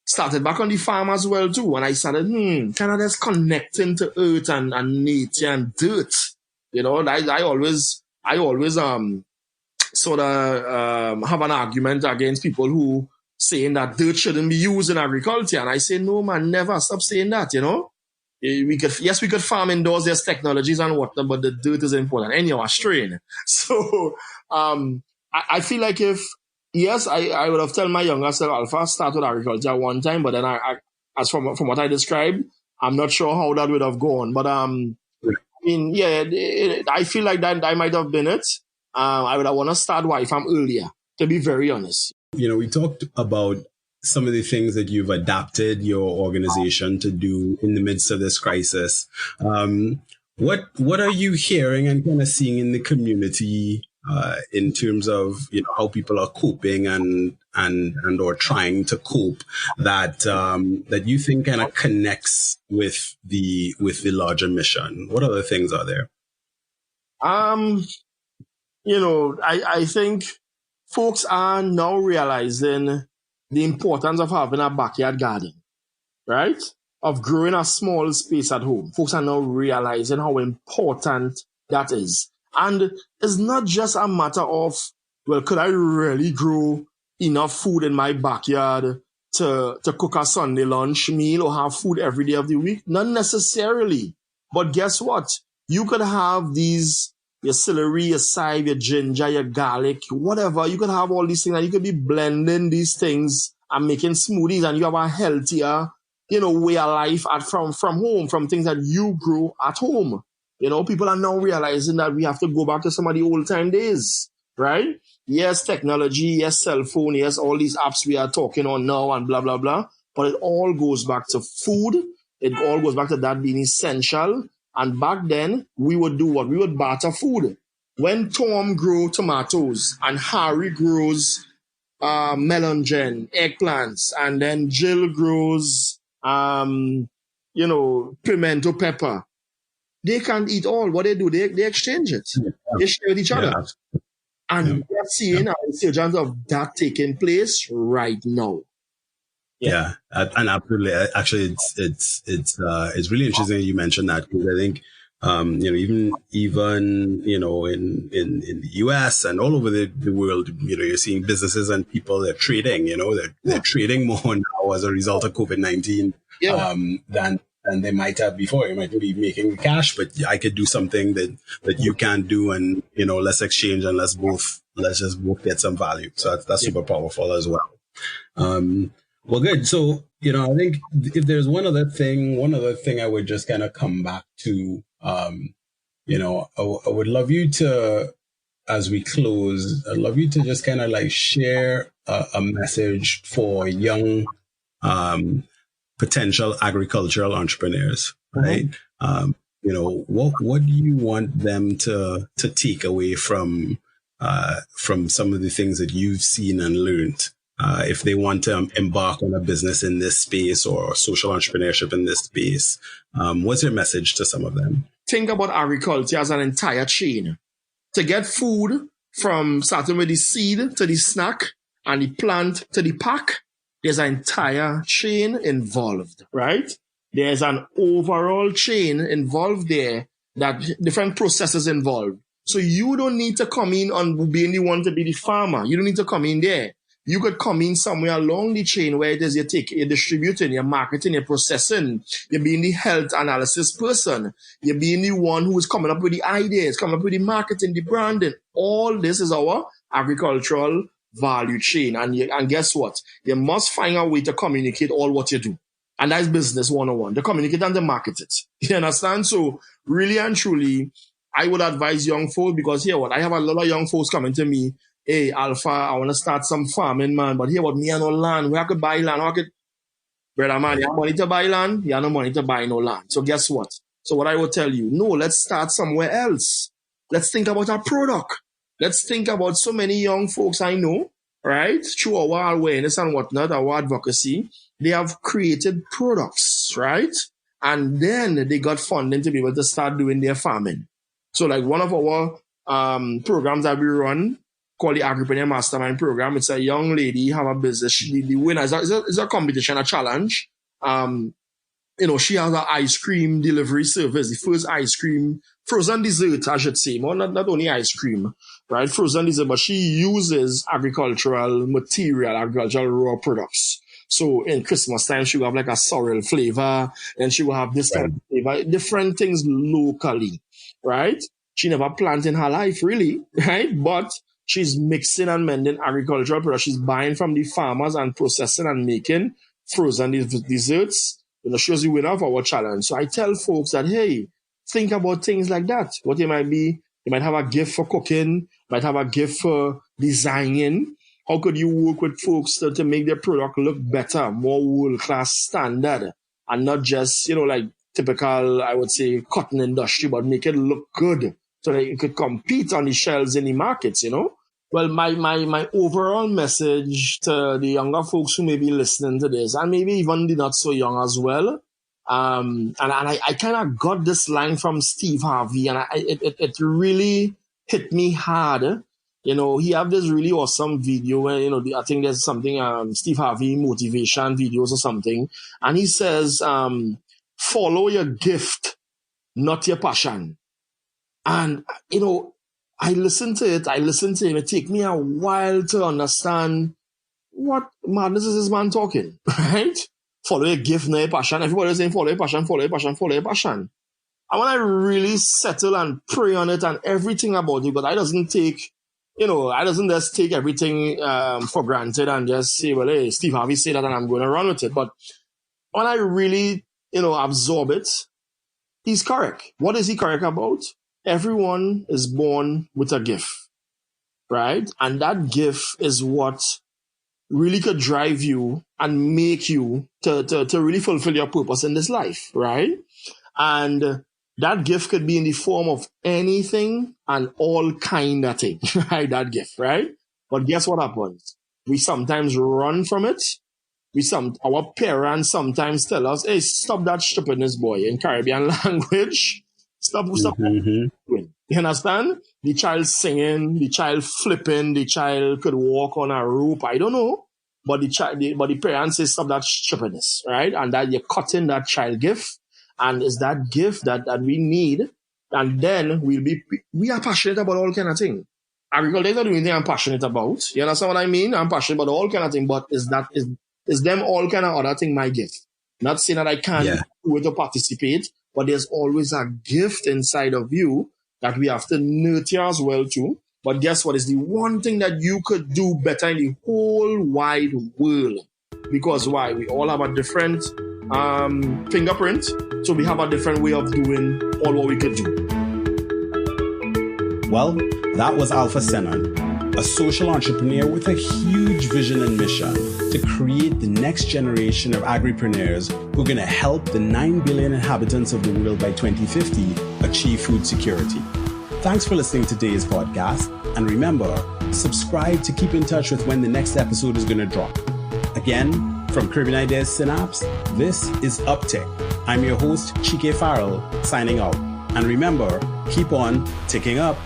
Speaker 1: started back on the farm as well too. And I started, kind of just connecting to earth and nature and dirt. I always sort of have an argument against people who saying that dirt shouldn't be used in agriculture. And I say, no, man, never stop saying that, we could farm indoors. There's technologies and whatnot, but the dirt is important. Anyhow, a strain. So I feel like I would have told my younger self, Alpha, start with agriculture one time, but then as from what I described, I'm not sure how that would have gone. But I feel like that might have been it. I would have want to start WHYFARM earlier, to be very honest.
Speaker 3: We talked about some of the things that you've adapted your organization to do in the midst of this crisis. What are you hearing and kind of seeing in the community in terms of how people are coping and or trying to cope that you think kind of connects with the larger mission? What other things are there?
Speaker 1: I think folks are now realizing the importance of having a backyard garden, right? Of growing a small space at home. Folks are now realizing how important that is. And it's not just a matter of, well, could I really grow enough food in my backyard to cook a Sunday lunch meal or have food every day of the week? Not necessarily. But guess what? You could have your celery, your chive, your ginger, your garlic, whatever. You could have all these things and you could be blending these things and making smoothies, and you have a healthier, way of life from home, from things that you grow at home. People are now realizing that we have to go back to some of the old time days, right? Yes, technology, yes, cell phone, yes, all these apps we are talking on now and blah, blah, blah. But it all goes back to food. It all goes back to that being essential. And back then, we would do what? We would barter food. When Tom grew tomatoes and Harry grows melon, eggplants, and then Jill grows, pimento pepper, they can't eat all. What they do, they exchange it. They share with each other. And we're seeing a resurgence of that taking place right now.
Speaker 3: Yeah, and absolutely. Actually, it's really interesting you mentioned that, because I think even in the US and all over the world, you're seeing businesses and people that are trading. They're trading more now as a result of COVID-19 than they might have before. You might be making cash, but I could do something that you can't do, and let's exchange and let's just both get some value. So that's super powerful as well. Well, good. So, I think if there's one other thing I would just kind of come back to, I would love you to, as we close, I'd love you to just kind of like share a message for young, potential agricultural entrepreneurs, right? What do you want them to take away from some of the things that you've seen and learned? If they want to embark on a business in this space or social entrepreneurship in this space, what's your message to some of them?
Speaker 1: Think about agriculture as an entire chain. To get food from starting with the seed to the snack and the plant to the pack, there's an entire chain involved, right? There's an overall chain involved there, that different processes involved. So you don't need to come in on being the one to be the farmer. You don't need to come in there. You could come in somewhere along the chain where it is you're distributing, you're marketing, you're processing, you're being the health analysis person, you're being the one who is coming up with the ideas, coming up with the marketing, the branding. All this is our agricultural value chain. And guess what? You must find a way to communicate all what you do. And that's business 101, to communicate and to market it. You understand? So really and truly, I would advise young folks, because here what? I have a lot of young folks coming to me. Hey, Alpha, I want to start some farming, man. But here, what, me and no land. Where I could buy land? Brother, man, you have money to buy land? You have no money to buy no land. So guess what? So what I would tell you, no, let's start somewhere else. Let's think about our product. Let's think about so many young folks I know, right? Through our awareness and whatnot, our advocacy, they have created products, right? And then they got funding to be able to start doing their farming. So like one of our programs that we run, called the Agripreneur Mastermind Program. It's a young lady, have a business. The winner is a competition, a challenge. She has an ice cream delivery service, the first ice cream, frozen dessert, I should say. More not only ice cream, right? Frozen dessert, but she uses agricultural material, agricultural raw products. So in Christmas time, she will have like a sorrel flavor, and she will have this kind of flavor, different things locally, right? She never planted in her life, really, right? But she's mixing and mending agricultural products. She's buying from the farmers and processing and making frozen desserts. Shows you winner of our challenge. So I tell folks that, hey, think about things like that. What it might be, you might have a gift for cooking, might have a gift for designing. How could you work with folks to make their product look better, more world-class standard, and not just, like typical, I would say, cotton industry, but make it look good so that it could compete on the shelves in the markets, Well, my overall message to the younger folks who may be listening to this, and maybe even the not so young as well, and I kind of got this line from Steve Harvey, and it really hit me hard. He have this really awesome video where, I think there's something, Steve Harvey motivation videos or something. And he says, follow your gift, not your passion. And, I listened to him. It take me a while to understand what madness is this man talking, right? Follow your gift, not your passion. Everybody's saying follow your passion, follow your passion, follow your passion. And when I really settle and pray on it and everything about it, but I doesn't just take everything for granted and just say, well, hey, Steve Harvey said that and I'm going to run with it. But when I really, absorb it, he's correct. What is he correct about? Everyone is born with a gift, right? And that gift is what really could drive you and make you to really fulfill your purpose in this life, right? And that gift could be in the form of anything and all kind of thing, right? That gift, right? But guess what happens? We sometimes run from it. Our parents sometimes tell us, hey, stop that stupidness, boy, in Caribbean language. Stop. You understand? The child singing, the child flipping, the child could walk on a rope. I don't know. But the parents say, stop that stupidness, right? And that you're cutting that child gift. And it's that gift that we need. And then we are passionate about all kind of things. Agriculture is not the only thing I'm passionate about. You understand what I mean? I'm passionate about all kind of things, but is them all kind of other thing my gift? Not saying that I can't do it to participate, but there's always a gift inside of you that we have to nurture as well too. But guess what? It's the one thing that you could do better in the whole wide world. Because why? We all have a different fingerprint, so we have a different way of doing all what we could do.
Speaker 2: Well, that was Alpha Sennon, a social entrepreneur with a huge vision and mission to create the next generation of agripreneurs who are going to help the 9 billion inhabitants of the world by 2050 achieve food security. Thanks for listening to today's podcast. And remember, subscribe to keep in touch with when the next episode is going to drop. Again, from Caribbean Ideas Synapse, this is UpTick. I'm your host, Chike Farrell, signing out. And remember, keep on ticking up.